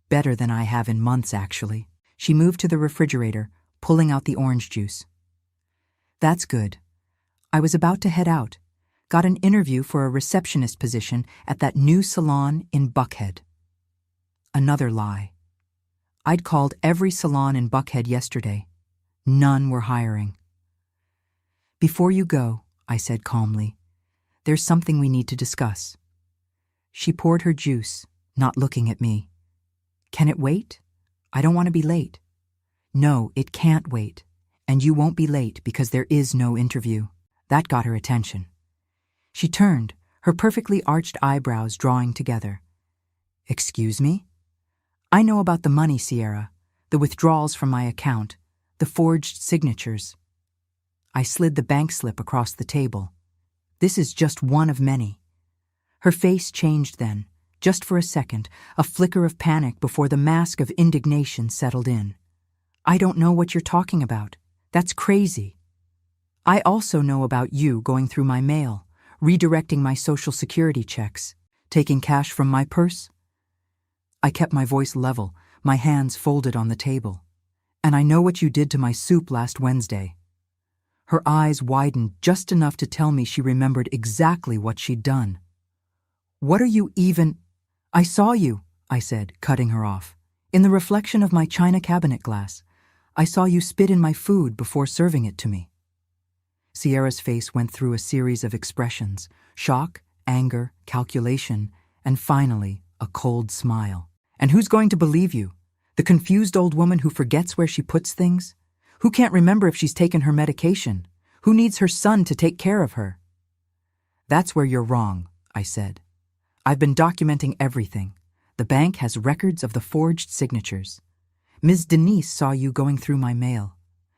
Better than I have in months, actually. She moved to the refrigerator, pulling out the orange juice. "That's good. I was about to head out. Got an interview for a receptionist position at that new salon in Buckhead." Another lie. I'd called every salon in Buckhead yesterday. None were hiring. "Before you go," I said calmly, "there's something we need to discuss." She poured her juice, not looking at me. "Can it wait? I don't want to be late." "No, it can't wait. And you won't be late because there is no interview." That got her attention. She turned, her perfectly arched eyebrows drawing together. "Excuse me?" "I know about the money, Sierra, the withdrawals from my account, the forged signatures." I slid the bank slip across the table. "This is just one of many." Her face changed then, just for a second, a flicker of panic before the mask of indignation settled in. "I don't know what you're talking about. That's crazy. I also know about you going through my mail, redirecting my Social Security checks, taking cash from my purse." I kept my voice level, my hands folded on the table. "And I know what you did to my soup last Wednesday." Her eyes widened just enough to tell me she remembered exactly what she'd done. "What are you even—" "I saw you," I said, cutting her off. "In the reflection of my china cabinet glass. I saw you spit in my food before serving it to me." Sierra's face went through a series of expressions: shock, anger, calculation, and finally, a cold smile. "And who's going to believe you? The confused old woman who forgets where she puts things? Who can't remember if she's taken her medication? Who needs her son to take care of her?" "That's where you're wrong," I said. "I've been documenting everything. The bank has records of the forged signatures. Ms. Denise saw you going through my mail.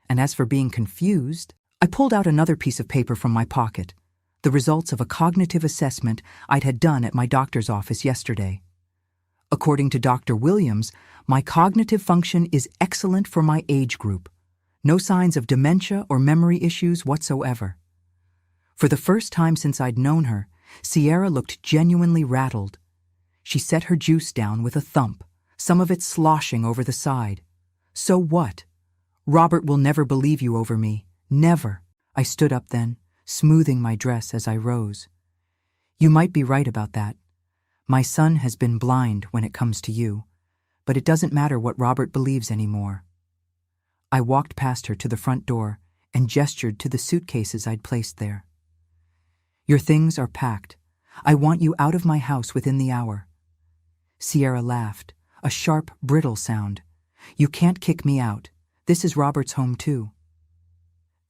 And as for being confused," I pulled out another piece of paper from my pocket, the results of a cognitive assessment I'd had done at my doctor's office yesterday. According to Dr. Williams, my cognitive function is excellent for my age group. No signs of dementia or memory issues whatsoever. For the first time since I'd known her, Sierra looked genuinely rattled. She set her juice down with a thump, some of it sloshing over the side. "So what? Robert will never believe you over me. Never." I stood up then, smoothing my dress as I rose. "You might be right about that. My son has been blind when it comes to you, but it doesn't matter what Robert believes anymore." I walked past her to the front door and gestured to the suitcases I'd placed there. "Your things are packed. I want you out of my house within the hour." Sierra laughed, a sharp, brittle sound. "You can't kick me out. This is Robert's home too."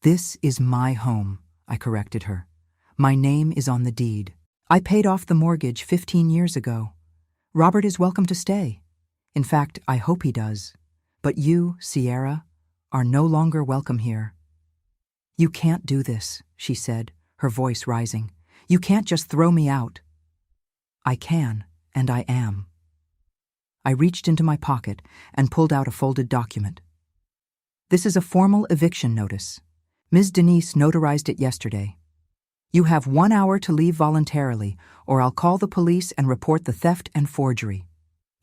"This is my home," I corrected her. "My name is on the deed. I paid off the mortgage 15 years ago. Robert is welcome to stay. In fact, I hope he does. But you, Sierra, are no longer welcome here." "You can't do this," she said, her voice rising. "You can't just throw me out." "I can, and I am." I reached into my pocket and pulled out a folded document. "This is a formal eviction notice. Ms. Denise notarized it yesterday. You have 1 hour to leave voluntarily, or I'll call the police and report the theft and forgery."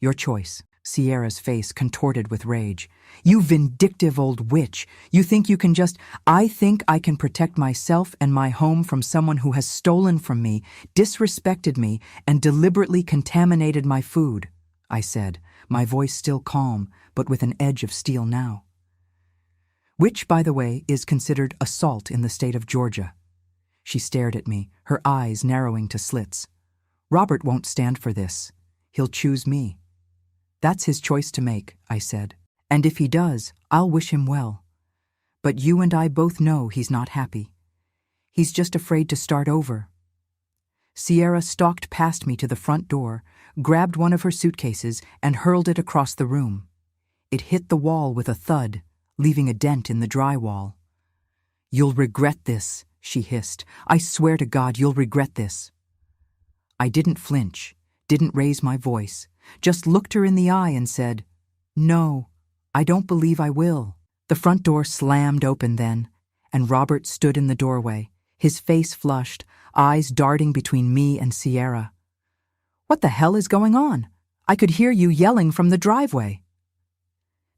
Your choice. Sierra's face contorted with rage. You vindictive old witch. You think you can just— I think I can protect myself and my home from someone who has stolen from me, disrespected me, and deliberately contaminated my food, I said, my voice still calm, but with an edge of steel now. Which, by the way, is considered assault in the state of Georgia. She stared at me, her eyes narrowing to slits. Robert won't stand for this. He'll choose me. That's his choice to make, I said. And if he does, I'll wish him well. But you and I both know he's not happy. He's just afraid to start over. Sierra stalked past me to the front door, grabbed one of her suitcases, and hurled it across the room. It hit the wall with a thud, leaving a dent in the drywall. You'll regret this, she hissed. I swear to God you'll regret this. I didn't flinch, didn't raise my voice, just looked her in the eye and said, No, I don't believe I will. The front door slammed open then, and Robert stood in the doorway, his face flushed, eyes darting between me and Sierra. What the hell is going on? I could hear you yelling from the driveway.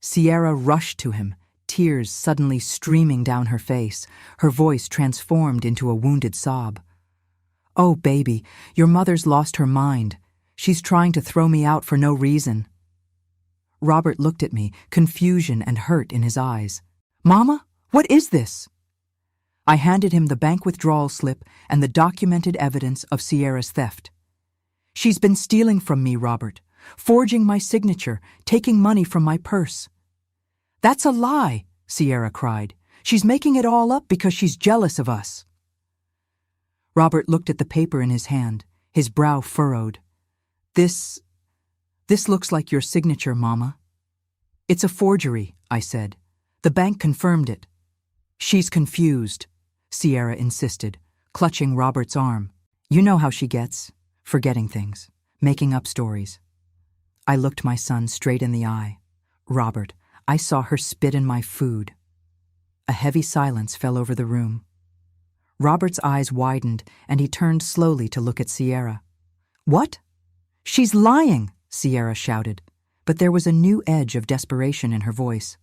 Sierra rushed to him, tears suddenly streaming down her face, her voice transformed into a wounded sob. Oh, baby, your mother's lost her mind. She's trying to throw me out for no reason. Robert looked at me, confusion and hurt in his eyes. Mama, what is this? I handed him the bank withdrawal slip and the documented evidence of Sierra's theft. She's been stealing from me, Robert, forging my signature, taking money from my purse. That's a lie, Sierra cried. She's making it all up because she's jealous of us. Robert looked at the paper in his hand, his brow furrowed. This looks like your signature, Mama. It's a forgery, I said. The bank confirmed it. She's confused, Sierra insisted, clutching Robert's arm. You know how she gets, forgetting things, making up stories. I looked my son straight in the eye. Robert, I saw her spit in my food. A heavy silence fell over the room. Robert's eyes widened, and he turned slowly to look at Sierra. What? She's lying, Sierra shouted, but there was a new edge of desperation in her voice.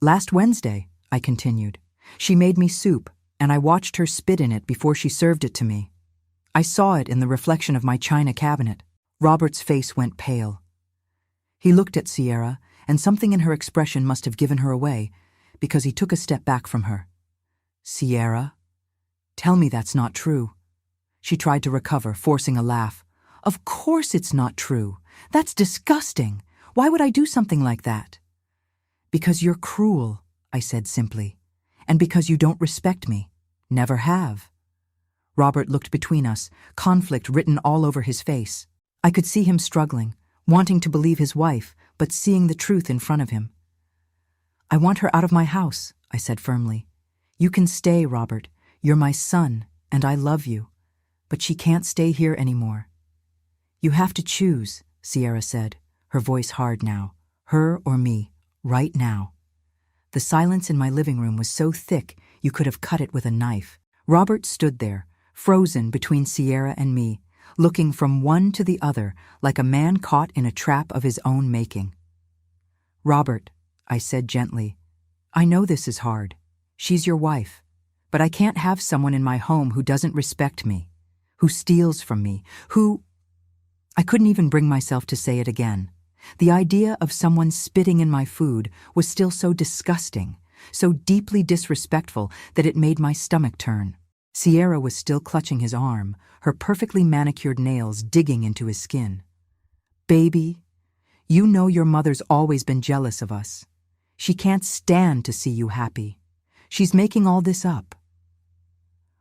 Last Wednesday, I continued, she made me soup, and I watched her spit in it before she served it to me. I saw it in the reflection of my china cabinet. Robert's face went pale. He looked at Sierra, and something in her expression must have given her away, because he took a step back from her. Sierra? Tell me that's not true. She tried to recover, forcing a laugh. Of course it's not true. That's disgusting. Why would I do something like that? Because you're cruel, I said simply, and because you don't respect me. Never have. Robert looked between us, conflict written all over his face. I could see him struggling, wanting to believe his wife, but seeing the truth in front of him. I want her out of my house, I said firmly. You can stay, Robert. You're my son, and I love you. But she can't stay here anymore. You have to choose, Sierra said, her voice hard now. Her or me, right now. The silence in my living room was so thick you could have cut it with a knife. Robert stood there, frozen between Sierra and me, looking from one to the other like a man caught in a trap of his own making. Robert, I said gently, I know this is hard. She's your wife. But I can't have someone in my home who doesn't respect me, who steals from me, who— I couldn't even bring myself to say it again. The idea of someone spitting in my food was still so disgusting, so deeply disrespectful that it made my stomach turn. Sierra was still clutching his arm, her perfectly manicured nails digging into his skin. Baby, you know your mother's always been jealous of us. She can't stand to see you happy. She's making all this up.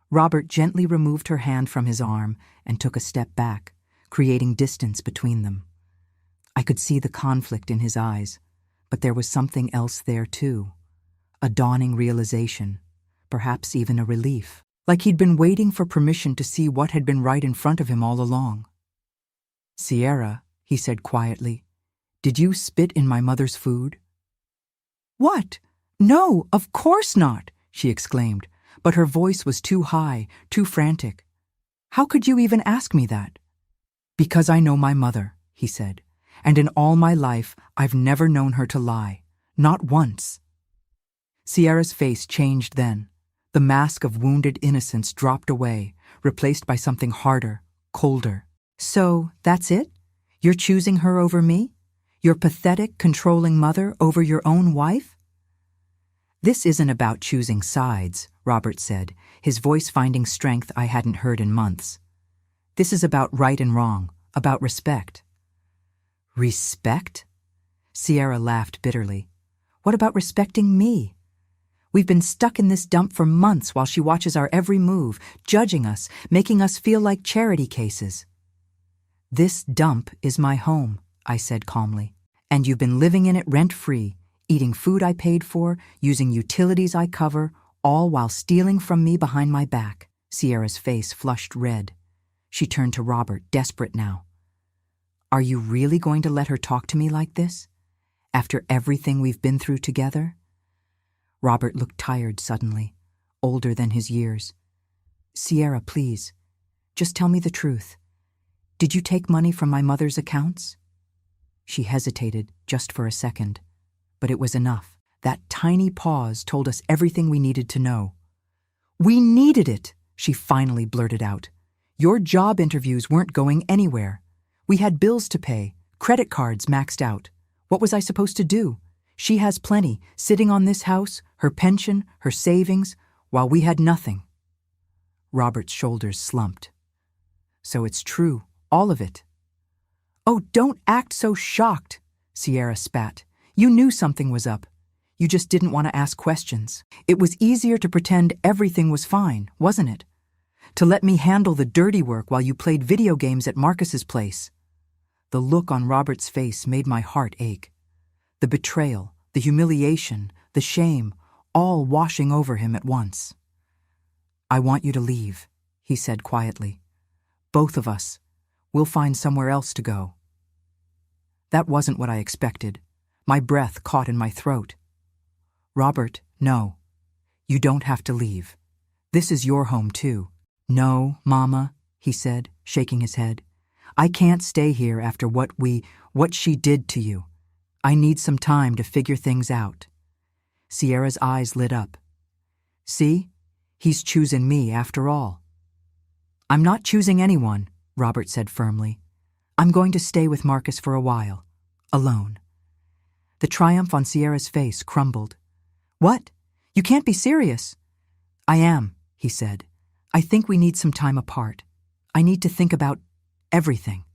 Robert gently removed her hand from his arm and took a step back, creating distance between them. I could see the conflict in his eyes, but there was something else there too. A dawning realization, perhaps even a relief, like he'd been waiting for permission to see what had been right in front of him all along. Sierra, he said quietly, did you spit in my mother's food? What? No, of course not, she exclaimed, but her voice was too high, too frantic. How could you even ask me that? Because I know my mother, he said, And in all my life, I've never known her to lie. Not once. Sierra's face changed then. The mask of wounded innocence dropped away, replaced by something harder, colder. So, that's it? You're choosing her over me? Your pathetic, controlling mother over your own wife? This isn't about choosing sides, Robert said, his voice finding strength I hadn't heard in months. This is about right and wrong, about respect. Respect? Sierra laughed bitterly. What about respecting me? We've been stuck in this dump for months while she watches our every move, judging us, making us feel like charity cases. This dump is my home, I said calmly, and you've been living in it rent-free, eating food I paid for, using utilities I cover, all while stealing from me behind my back. Sierra's face flushed red. She turned to Robert, desperate now. Are you really going to let her talk to me like this? After everything we've been through together? Robert looked tired suddenly, older than his years. Sierra, please, just tell me the truth. Did you take money from my mother's accounts? She hesitated just for a second, but it was enough. That tiny pause told us everything we needed to know. We needed it, she finally blurted out. Your job interviews weren't going anywhere. We had bills to pay, credit cards maxed out. What was I supposed to do? She has plenty, sitting on this house, her pension, her savings, while we had nothing. Robert's shoulders slumped. So it's true, all of it. Oh, don't act so shocked, Sierra spat. You knew something was up. You just didn't want to ask questions. It was easier to pretend everything was fine, wasn't it? To let me handle the dirty work while you played video games at Marcus's place. The look on Robert's face made my heart ache. The betrayal, the humiliation, the shame, all washing over him at once. I want you to leave, he said quietly. Both of us. We'll find somewhere else to go. That wasn't what I expected. My breath caught in my throat. Robert, no. You don't have to leave. This is your home too. No, Mama, he said, shaking his head. I can't stay here after what she did to you. I need some time to figure things out. Sierra's eyes lit up. See? He's choosing me after all. I'm not choosing anyone, Robert said firmly. I'm going to stay with Marcus for a while, alone. The triumph on Sierra's face crumbled. What? You can't be serious. I am, he said. I think we need some time apart. I need to think about everything.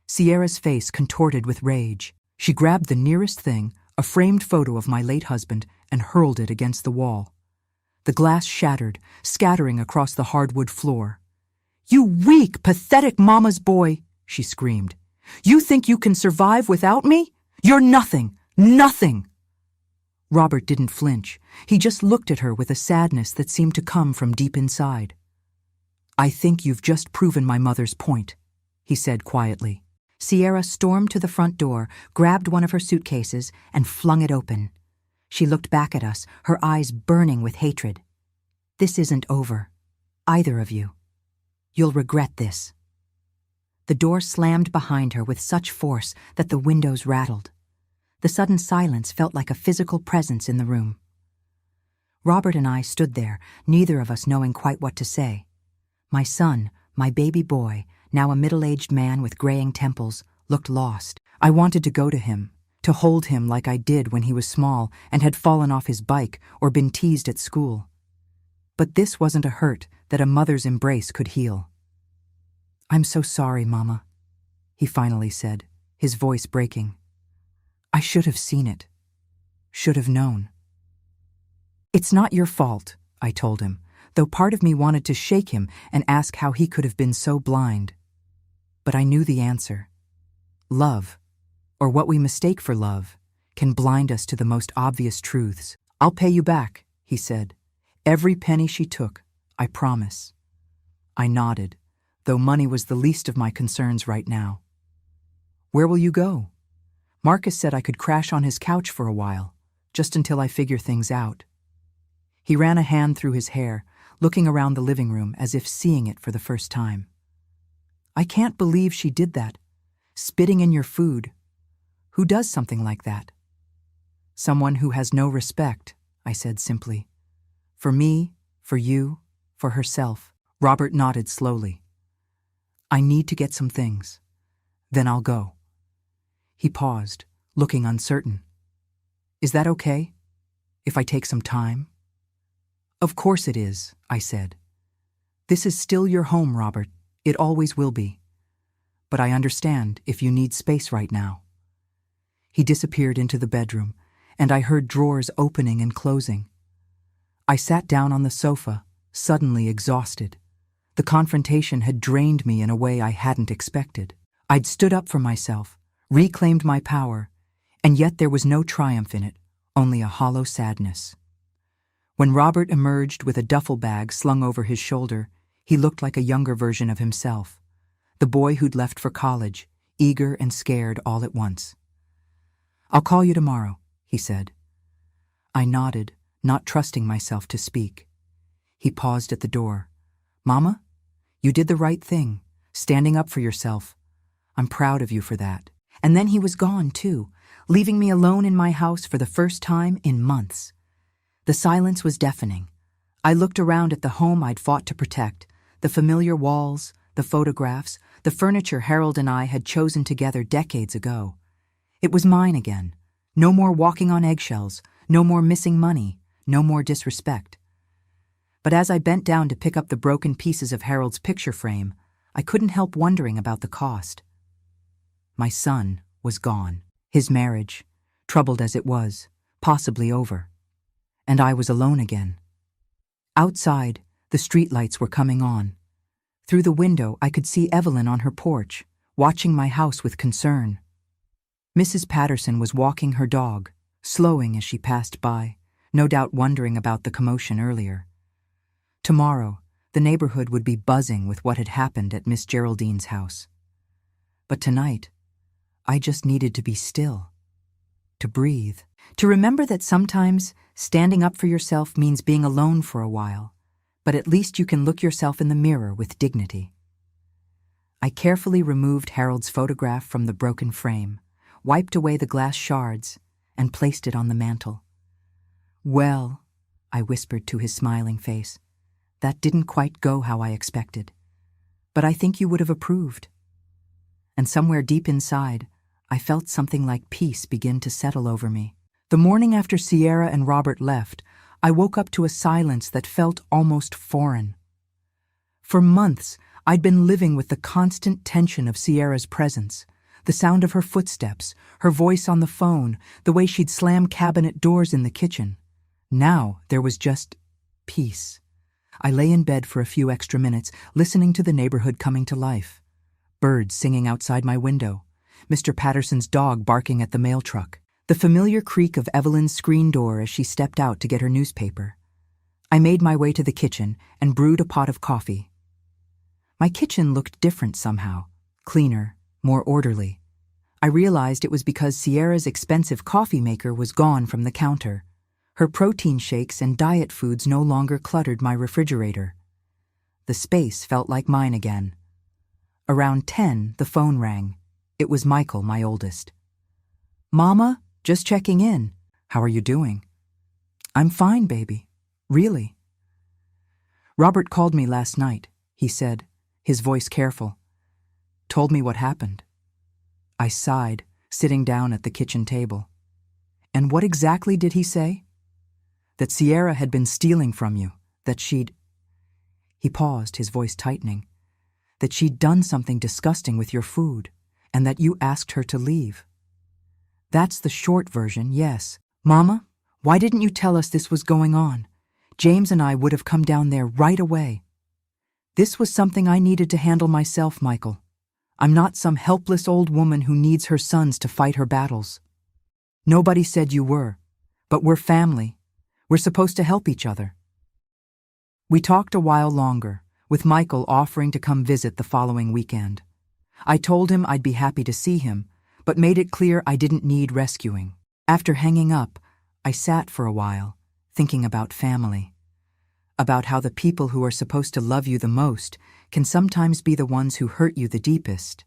Sierra's face contorted with rage. She grabbed the nearest thing, a framed photo of my late husband, and hurled it against the wall. The glass shattered, scattering across the hardwood floor. You weak, pathetic mama's boy, she screamed. You think you can survive without me? You're nothing, nothing. Robert didn't flinch. He just looked at her with a sadness that seemed to come from deep inside. I think you've just proven my mother's point, he said quietly. Sierra stormed to the front door, grabbed one of her suitcases, and flung it open. She looked back at us, her eyes burning with hatred. This isn't over. Either of you. You'll regret this. The door slammed behind her with such force that the windows rattled. The sudden silence felt like a physical presence in the room. Robert and I stood there, neither of us knowing quite what to say. My son, my baby boy, now a middle-aged man with graying temples, looked lost. I wanted to go to him, to hold him like I did when he was small and had fallen off his bike or been teased at school. But this wasn't a hurt that a mother's embrace could heal. I'm so sorry, Mama, he finally said, his voice breaking. I should have seen it. Should have known. It's not your fault, I told him, though part of me wanted to shake him and ask how he could have been so blind. But I knew the answer. Love, or what we mistake for love, can blind us to the most obvious truths. I'll pay you back, he said. Every penny she took, I promise. I nodded, though money was the least of my concerns right now. Where will you go? Marcus said I could crash on his couch for a while, just until I figure things out. He ran a hand through his hair, looking around the living room as if seeing it for the first time. I can't believe she did that. spitting in your food. Who does something like that? Someone who has no respect, I said simply. For me, for you, for herself. Robert nodded slowly. I need to get some things. Then I'll go. He paused, looking uncertain. Is that okay? If I take some time? Of course it is, I said. This is still your home, Robert. It always will be. But I understand if you need space right now. He disappeared into the bedroom, and I heard drawers opening and closing. I sat down on the sofa, suddenly exhausted. The confrontation had drained me in a way I hadn't expected. I'd stood up for myself, reclaimed my power, and yet there was no triumph in it, only a hollow sadness. When Robert emerged with a duffel bag slung over his shoulder, he looked like a younger version of himself, the boy who'd left for college, eager and scared all at once. I'll call you tomorrow, he said. I nodded, not trusting myself to speak. He paused at the door. Mama, you did the right thing, standing up for yourself. I'm proud of you for that. And then he was gone, too, leaving me alone in my house for the first time in months. The silence was deafening. I looked around at the home I'd fought to protect, the familiar walls, the photographs, the furniture Harold and I had chosen together decades ago. It was mine again. No more walking on eggshells, no more missing money, no more disrespect. But as I bent down to pick up the broken pieces of Harold's picture frame, I couldn't help wondering about the cost. My son was gone. His marriage, troubled as it was, possibly over. And I was alone again. Outside, the streetlights were coming on. Through the window, I could see Evelyn on her porch, watching my house with concern. Mrs. Patterson was walking her dog, slowing as she passed by, no doubt wondering about the commotion earlier. Tomorrow, the neighborhood would be buzzing with what had happened at Miss Geraldine's house. But tonight, I just needed to be still, to breathe, to remember that sometimes standing up for yourself means being alone for a while, but at least you can look yourself in the mirror with dignity. I carefully removed Harold's photograph from the broken frame, wiped away the glass shards, and placed it on the mantel. Well, I whispered to his smiling face, that didn't quite go how I expected, but I think you would have approved. And somewhere deep inside, I felt something like peace begin to settle over me. The morning after Sierra and Robert left, I woke up to a silence that felt almost foreign. For months, I'd been living with the constant tension of Sierra's presence, the sound of her footsteps, her voice on the phone, the way she'd slam cabinet doors in the kitchen. Now there was just peace. I lay in bed for a few extra minutes, listening to the neighborhood coming to life. Birds singing outside my window, Mr. Patterson's dog barking at the mail truck, the familiar creak of Evelyn's screen door as she stepped out to get her newspaper. I made my way to the kitchen and brewed a pot of coffee. My kitchen looked different somehow, cleaner, more orderly. I realized it was because Sierra's expensive coffee maker was gone from the counter. Her protein shakes and diet foods no longer cluttered my refrigerator. The space felt like mine again. Around 10, the phone rang. It was Michael, my oldest. Mama, just checking in. How are you doing? I'm fine, baby. Really? Robert called me last night, he said, his voice careful. Told me what happened. I sighed, sitting down at the kitchen table. And what exactly did he say? That Sierra had been stealing from you, that she'd... He paused, his voice tightening. That she'd done something disgusting with your food, and that you asked her to leave. That's the short version, yes. Mama, why didn't you tell us this was going on? James and I would have come down there right away. This was something I needed to handle myself, Michael. I'm not some helpless old woman who needs her sons to fight her battles. Nobody said you were, but we're family. We're supposed to help each other. We talked a while longer, with Michael offering to come visit the following weekend. I told him I'd be happy to see him, but made it clear I didn't need rescuing. After hanging up, I sat for a while, thinking about family. About how the people who are supposed to love you the most can sometimes be the ones who hurt you the deepest.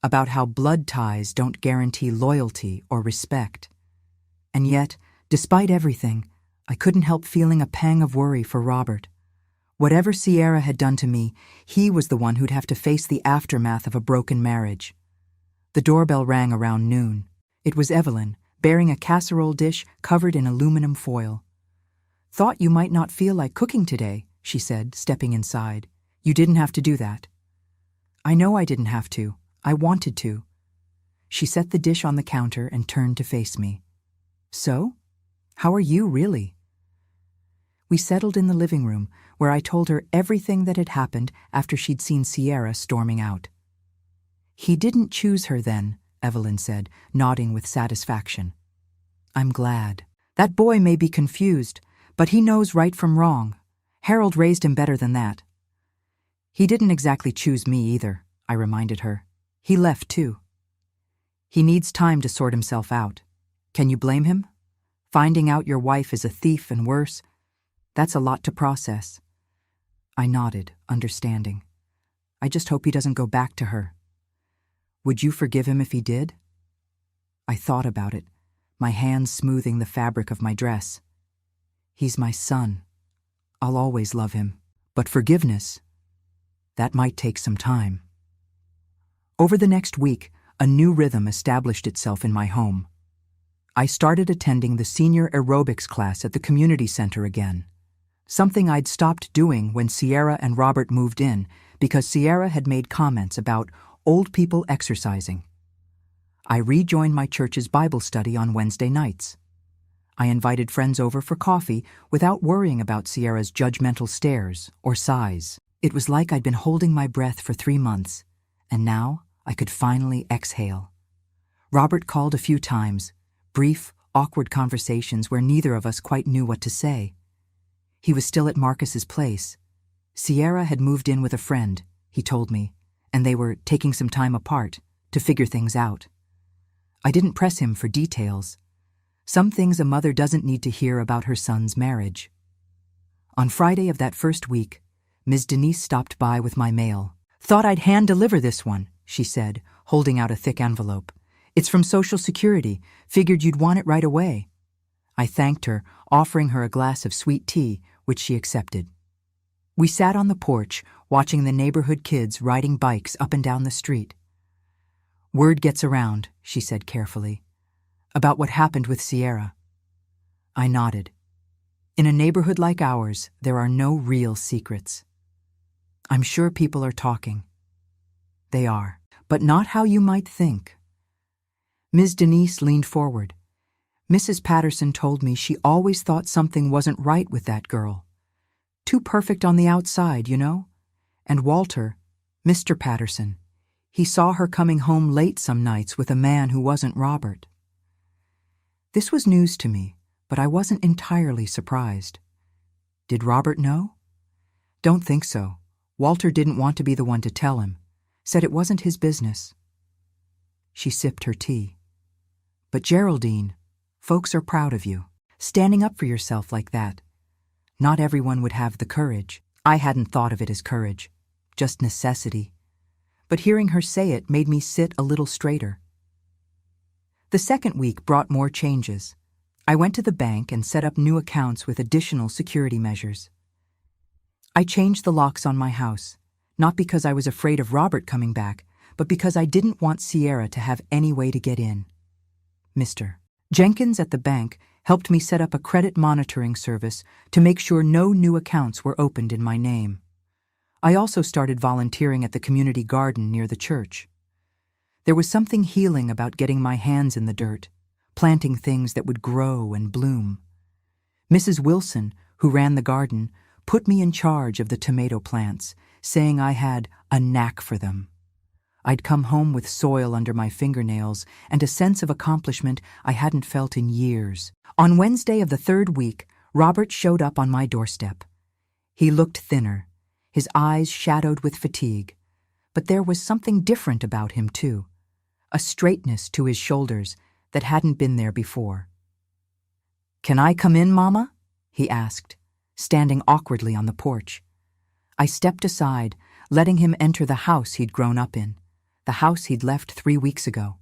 about how blood ties don't guarantee loyalty or respect. And yet, despite everything, I couldn't help feeling a pang of worry for Robert. Whatever Sierra had done to me, he was the one who'd have to face the aftermath of a broken marriage. The doorbell rang around noon. It was Evelyn, bearing a casserole dish covered in aluminum foil. "Thought you might not feel like cooking today," she said, stepping inside. "You didn't have to do that." "I know I didn't have to. I wanted to." She set the dish on the counter and turned to face me. "So? How are you, really?" We settled in the living room, where I told her everything that had happened after she'd seen Sierra storming out. "He didn't choose her then," Evelyn said, nodding with satisfaction. "I'm glad. That boy may be confused, but he knows right from wrong. Harold raised him better than that." "He didn't exactly choose me either," I reminded her. "He left too. He needs time to sort himself out. Can you blame him? Finding out your wife is a thief and worse, that's a lot to process." I nodded, understanding. "I just hope he doesn't go back to her." "Would you forgive him if he did?" I thought about it, my hands smoothing the fabric of my dress. "He's my son. I'll always love him. But forgiveness, that might take some time." Over the next week, a new rhythm established itself in my home. I started attending the senior aerobics class at the community center again, something I'd stopped doing when Sierra and Robert moved in because Sierra had made comments about old people exercising. I rejoined my church's Bible study on Wednesday nights. I invited friends over for coffee without worrying about Sierra's judgmental stares or sighs. It was like I'd been holding my breath for 3 months, and now I could finally exhale. Robert called a few times, brief, awkward conversations where neither of us quite knew what to say. He was still at Marcus's place. Sierra had moved in with a friend, he told me, and they were taking some time apart to figure things out. I didn't press him for details. Some things a mother doesn't need to hear about her son's marriage. On Friday of that first week, Ms. Denise stopped by with my mail. "Thought I'd hand-deliver this one," she said, holding out a thick envelope. "It's from Social Security. Figured you'd want it right away." I thanked her, offering her a glass of sweet tea, which she accepted. We sat on the porch, watching the neighborhood kids riding bikes up and down the street. "Word gets around," she said carefully, "about what happened with Sierra." I nodded. In a neighborhood like ours, there are no real secrets. I'm sure people are talking. They are, but not how you might think. Ms. Denise leaned forward. "Mrs. Patterson told me she always thought something wasn't right with that girl. Too perfect on the outside, you know? And Walter, Mr. Patterson, he saw her coming home late some nights with a man who wasn't Robert." This was news to me, but I wasn't entirely surprised. Did Robert know? Don't think so. Walter didn't want to be the one to tell him. Said it wasn't his business. She sipped her tea. "But Geraldine, folks are proud of you. Standing up for yourself like that. Not everyone would have the courage." I hadn't thought of it as courage, just necessity. But hearing her say it made me sit a little straighter. The second week brought more changes. I went to the bank and set up new accounts with additional security measures. I changed the locks on my house, not because I was afraid of Robert coming back, but because I didn't want Sierra to have any way to get in. Mr. Jenkins at the bank helped me set up a credit monitoring service to make sure no new accounts were opened in my name. I also started volunteering at the community garden near the church. There was something healing about getting my hands in the dirt, planting things that would grow and bloom. Mrs. Wilson, who ran the garden, put me in charge of the tomato plants, saying I had a knack for them. I'd come home with soil under my fingernails and a sense of accomplishment I hadn't felt in years. On Wednesday of the third week, Robert showed up on my doorstep. He looked thinner, his eyes shadowed with fatigue. But there was something different about him, too. A straightness to his shoulders that hadn't been there before. "Can I come in, Mama?" he asked, standing awkwardly on the porch. I stepped aside, letting him enter the house he'd grown up in, the house he'd left 3 weeks ago.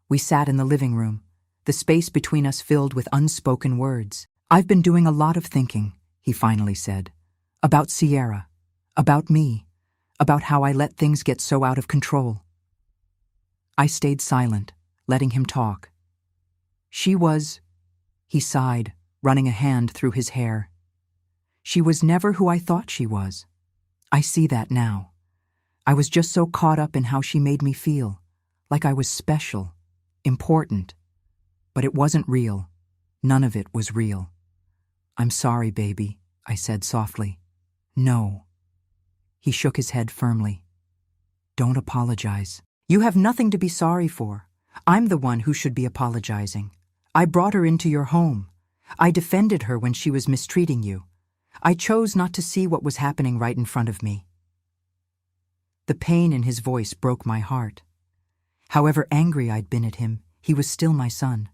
We sat in the living room, the space between us filled with unspoken words. "I've been doing a lot of thinking," he finally said. "About Sierra, about me, about how I let things get so out of control." I stayed silent, letting him talk. "She was," he sighed, running a hand through his hair. "She was never who I thought she was. I see that now. I was just so caught up in how she made me feel, like I was special, important. But it wasn't real. None of it was real." "I'm sorry, baby," I said softly. "No." He shook his head firmly. "Don't apologize. You have nothing to be sorry for. I'm the one who should be apologizing. I brought her into your home. I defended her when she was mistreating you. I chose not to see what was happening right in front of me." The pain in his voice broke my heart. However angry I'd been at him, he was still my son,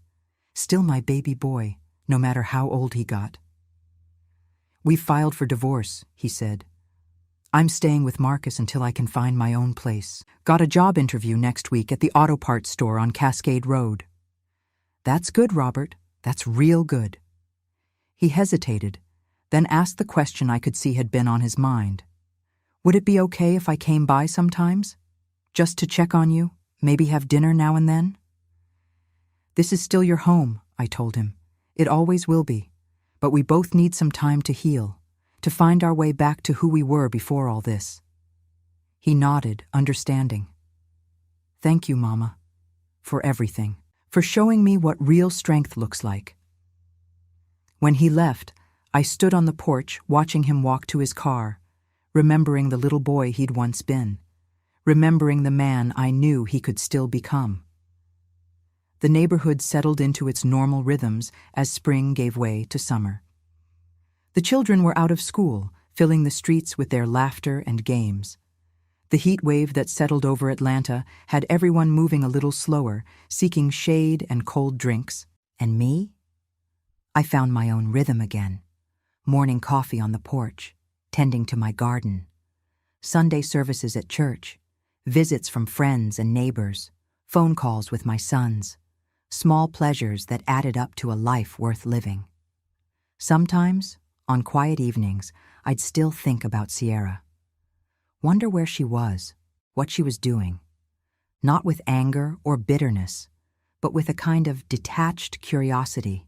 still my baby boy, no matter how old he got. "We filed for divorce," he said. "I'm staying with Marcus until I can find my own place. Got a job interview next week at the auto parts store on Cascade Road." "That's good, Robert. That's real good." He hesitated, then asked the question I could see had been on his mind. "Would it be okay if I came by sometimes? Just to check on you, maybe have dinner now and then?" "This is still your home," I told him. "It always will be. But we both need some time to heal, to find our way back to who we were before all this." He nodded, understanding. "Thank you, Mama, for everything, for showing me what real strength looks like." When he left, I stood on the porch watching him walk to his car, remembering the little boy he'd once been, remembering the man I knew he could still become. The neighborhood settled into its normal rhythms as spring gave way to summer. The children were out of school, filling the streets with their laughter and games. The heat wave that settled over Atlanta had everyone moving a little slower, seeking shade and cold drinks. And me? I found my own rhythm again. Morning coffee on the porch, tending to my garden. Sunday services at church, visits from friends and neighbors, phone calls with my sons. Small pleasures that added up to a life worth living. Sometimes, on quiet evenings, I'd still think about Sierra. Wonder where she was, what she was doing. Not with anger or bitterness, but with a kind of detached curiosity.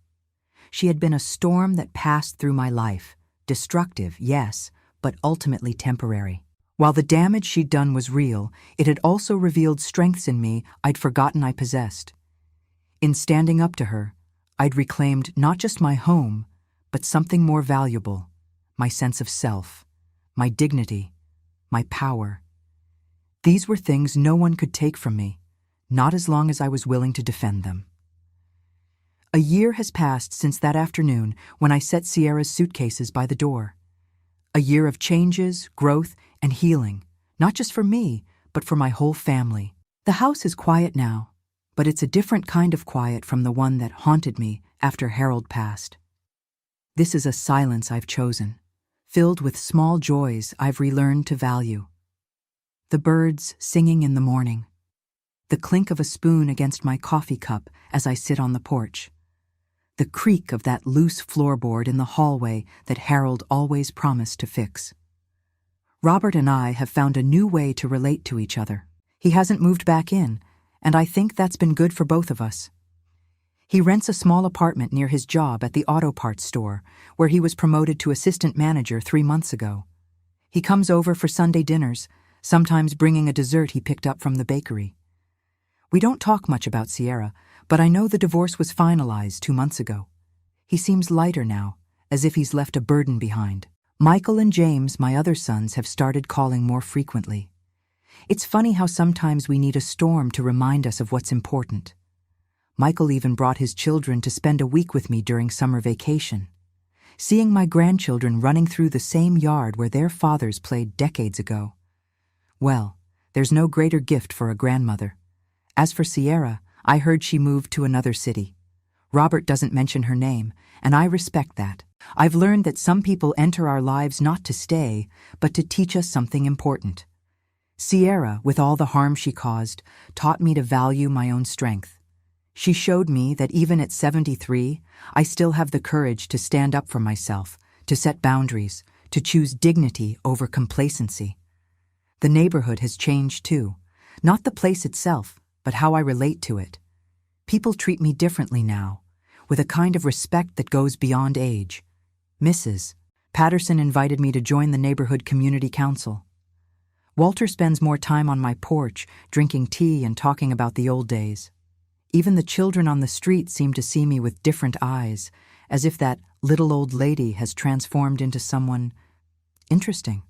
She had been a storm that passed through my life, destructive, yes, but ultimately temporary. While the damage she'd done was real, it had also revealed strengths in me I'd forgotten I possessed. In standing up to her, I'd reclaimed not just my home, but something more valuable, my sense of self, my dignity, my power. These were things no one could take from me, not as long as I was willing to defend them. A year has passed since that afternoon when I set Sierra's suitcases by the door. A year of changes, growth, and healing, not just for me, but for my whole family. The house is quiet now, but it's a different kind of quiet from the one that haunted me after Harold passed. This is a silence I've chosen, filled with small joys I've relearned to value. The birds singing in the morning, the clink of a spoon against my coffee cup as I sit on the porch, the creak of that loose floorboard in the hallway that Harold always promised to fix. Robert and I have found a new way to relate to each other. He hasn't moved back in, and I think that's been good for both of us. He rents a small apartment near his job at the auto parts store, where he was promoted to assistant manager 3 months ago. He comes over for Sunday dinners, sometimes bringing a dessert he picked up from the bakery. We don't talk much about Sierra, but I know the divorce was finalized 2 months ago. He seems lighter now, as if he's left a burden behind. Michael and James, my other sons, have started calling more frequently. It's funny how sometimes we need a storm to remind us of what's important. Michael even brought his children to spend a week with me during summer vacation. Seeing my grandchildren running through the same yard where their fathers played decades ago. Well, there's no greater gift for a grandmother. As for Sierra, I heard she moved to another city. Robert doesn't mention her name, and I respect that. I've learned that some people enter our lives not to stay, but to teach us something important. Sierra, with all the harm she caused, taught me to value my own strength. She showed me that even at 73, I still have the courage to stand up for myself, to set boundaries, to choose dignity over complacency. The neighborhood has changed too, not the place itself, but how I relate to it. People treat me differently now, with a kind of respect that goes beyond age. Mrs. Patterson invited me to join the neighborhood community council. Walter spends more time on my porch, drinking tea and talking about the old days. Even the children on the street seem to see me with different eyes, as if that little old lady has transformed into someone interesting.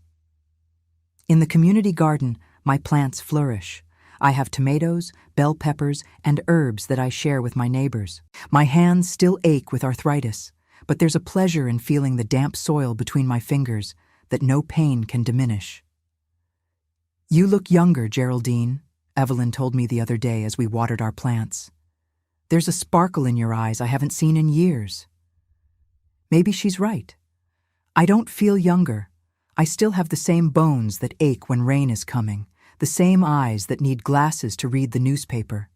In the community garden, my plants flourish. I have tomatoes, bell peppers, and herbs that I share with my neighbors. My hands still ache with arthritis, but there's a pleasure in feeling the damp soil between my fingers that no pain can diminish. "You look younger, Geraldine," Evelyn told me the other day as we watered our plants. "There's a sparkle in your eyes I haven't seen in years." Maybe she's right. I don't feel younger. I still have the same bones that ache when rain is coming, the same eyes that need glasses to read the newspaper.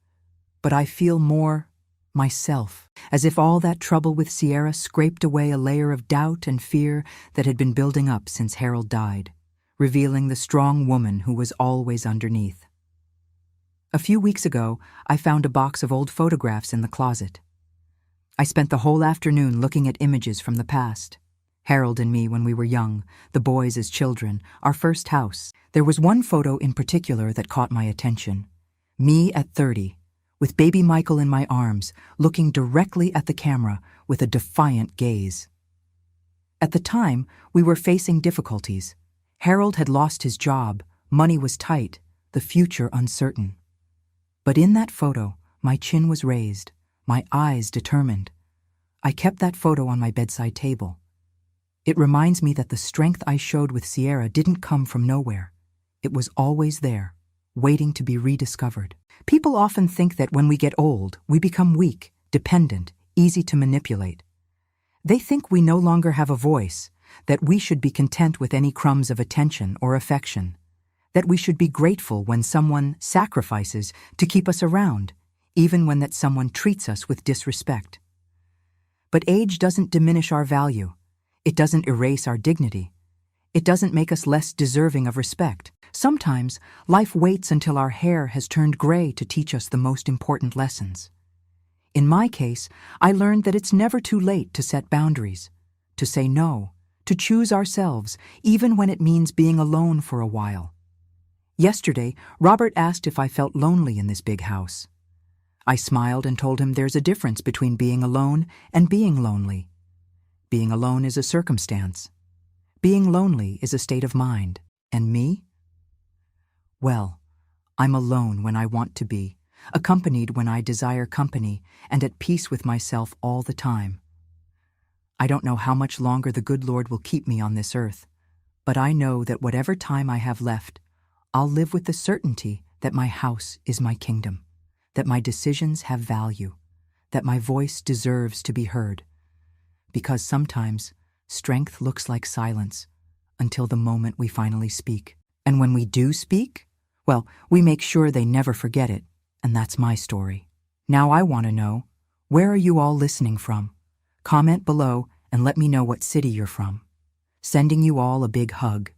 But I feel more myself, as if all that trouble with Sierra scraped away a layer of doubt and fear that had been building up since Harold died, revealing the strong woman who was always underneath. A few weeks ago, I found a box of old photographs in the closet. I spent the whole afternoon looking at images from the past. Harold and me when we were young, the boys as children, our first house. There was one photo in particular that caught my attention. Me at 30, with baby Michael in my arms, looking directly at the camera with a defiant gaze. At the time, we were facing difficulties. Harold had lost his job, money was tight, the future uncertain. But in that photo, my chin was raised, my eyes determined. I kept that photo on my bedside table. It reminds me that the strength I showed with Sierra didn't come from nowhere. It was always there, waiting to be rediscovered. People often think that when we get old, we become weak, dependent, easy to manipulate. They think we no longer have a voice, that we should be content with any crumbs of attention or affection, that we should be grateful when someone sacrifices to keep us around, even when that someone treats us with disrespect. But age doesn't diminish our value. It doesn't erase our dignity. It doesn't make us less deserving of respect. Sometimes, life waits until our hair has turned gray to teach us the most important lessons. In my case, I learned that it's never too late to set boundaries, to say no, to choose ourselves, even when it means being alone for a while. Yesterday, Robert asked if I felt lonely in this big house. I smiled and told him there's a difference between being alone and being lonely. Being alone is a circumstance. Being lonely is a state of mind. And me? Well, I'm alone when I want to be, accompanied when I desire company, and at peace with myself all the time. I don't know how much longer the good Lord will keep me on this earth, but I know that whatever time I have left, I'll live with the certainty that my house is my kingdom, that my decisions have value, that my voice deserves to be heard. Because sometimes, strength looks like silence until the moment we finally speak. And when we do speak, well, we make sure they never forget it, and that's my story. Now I want to know, where are you all listening from? Comment below and let me know what city you're from. Sending you all a big hug.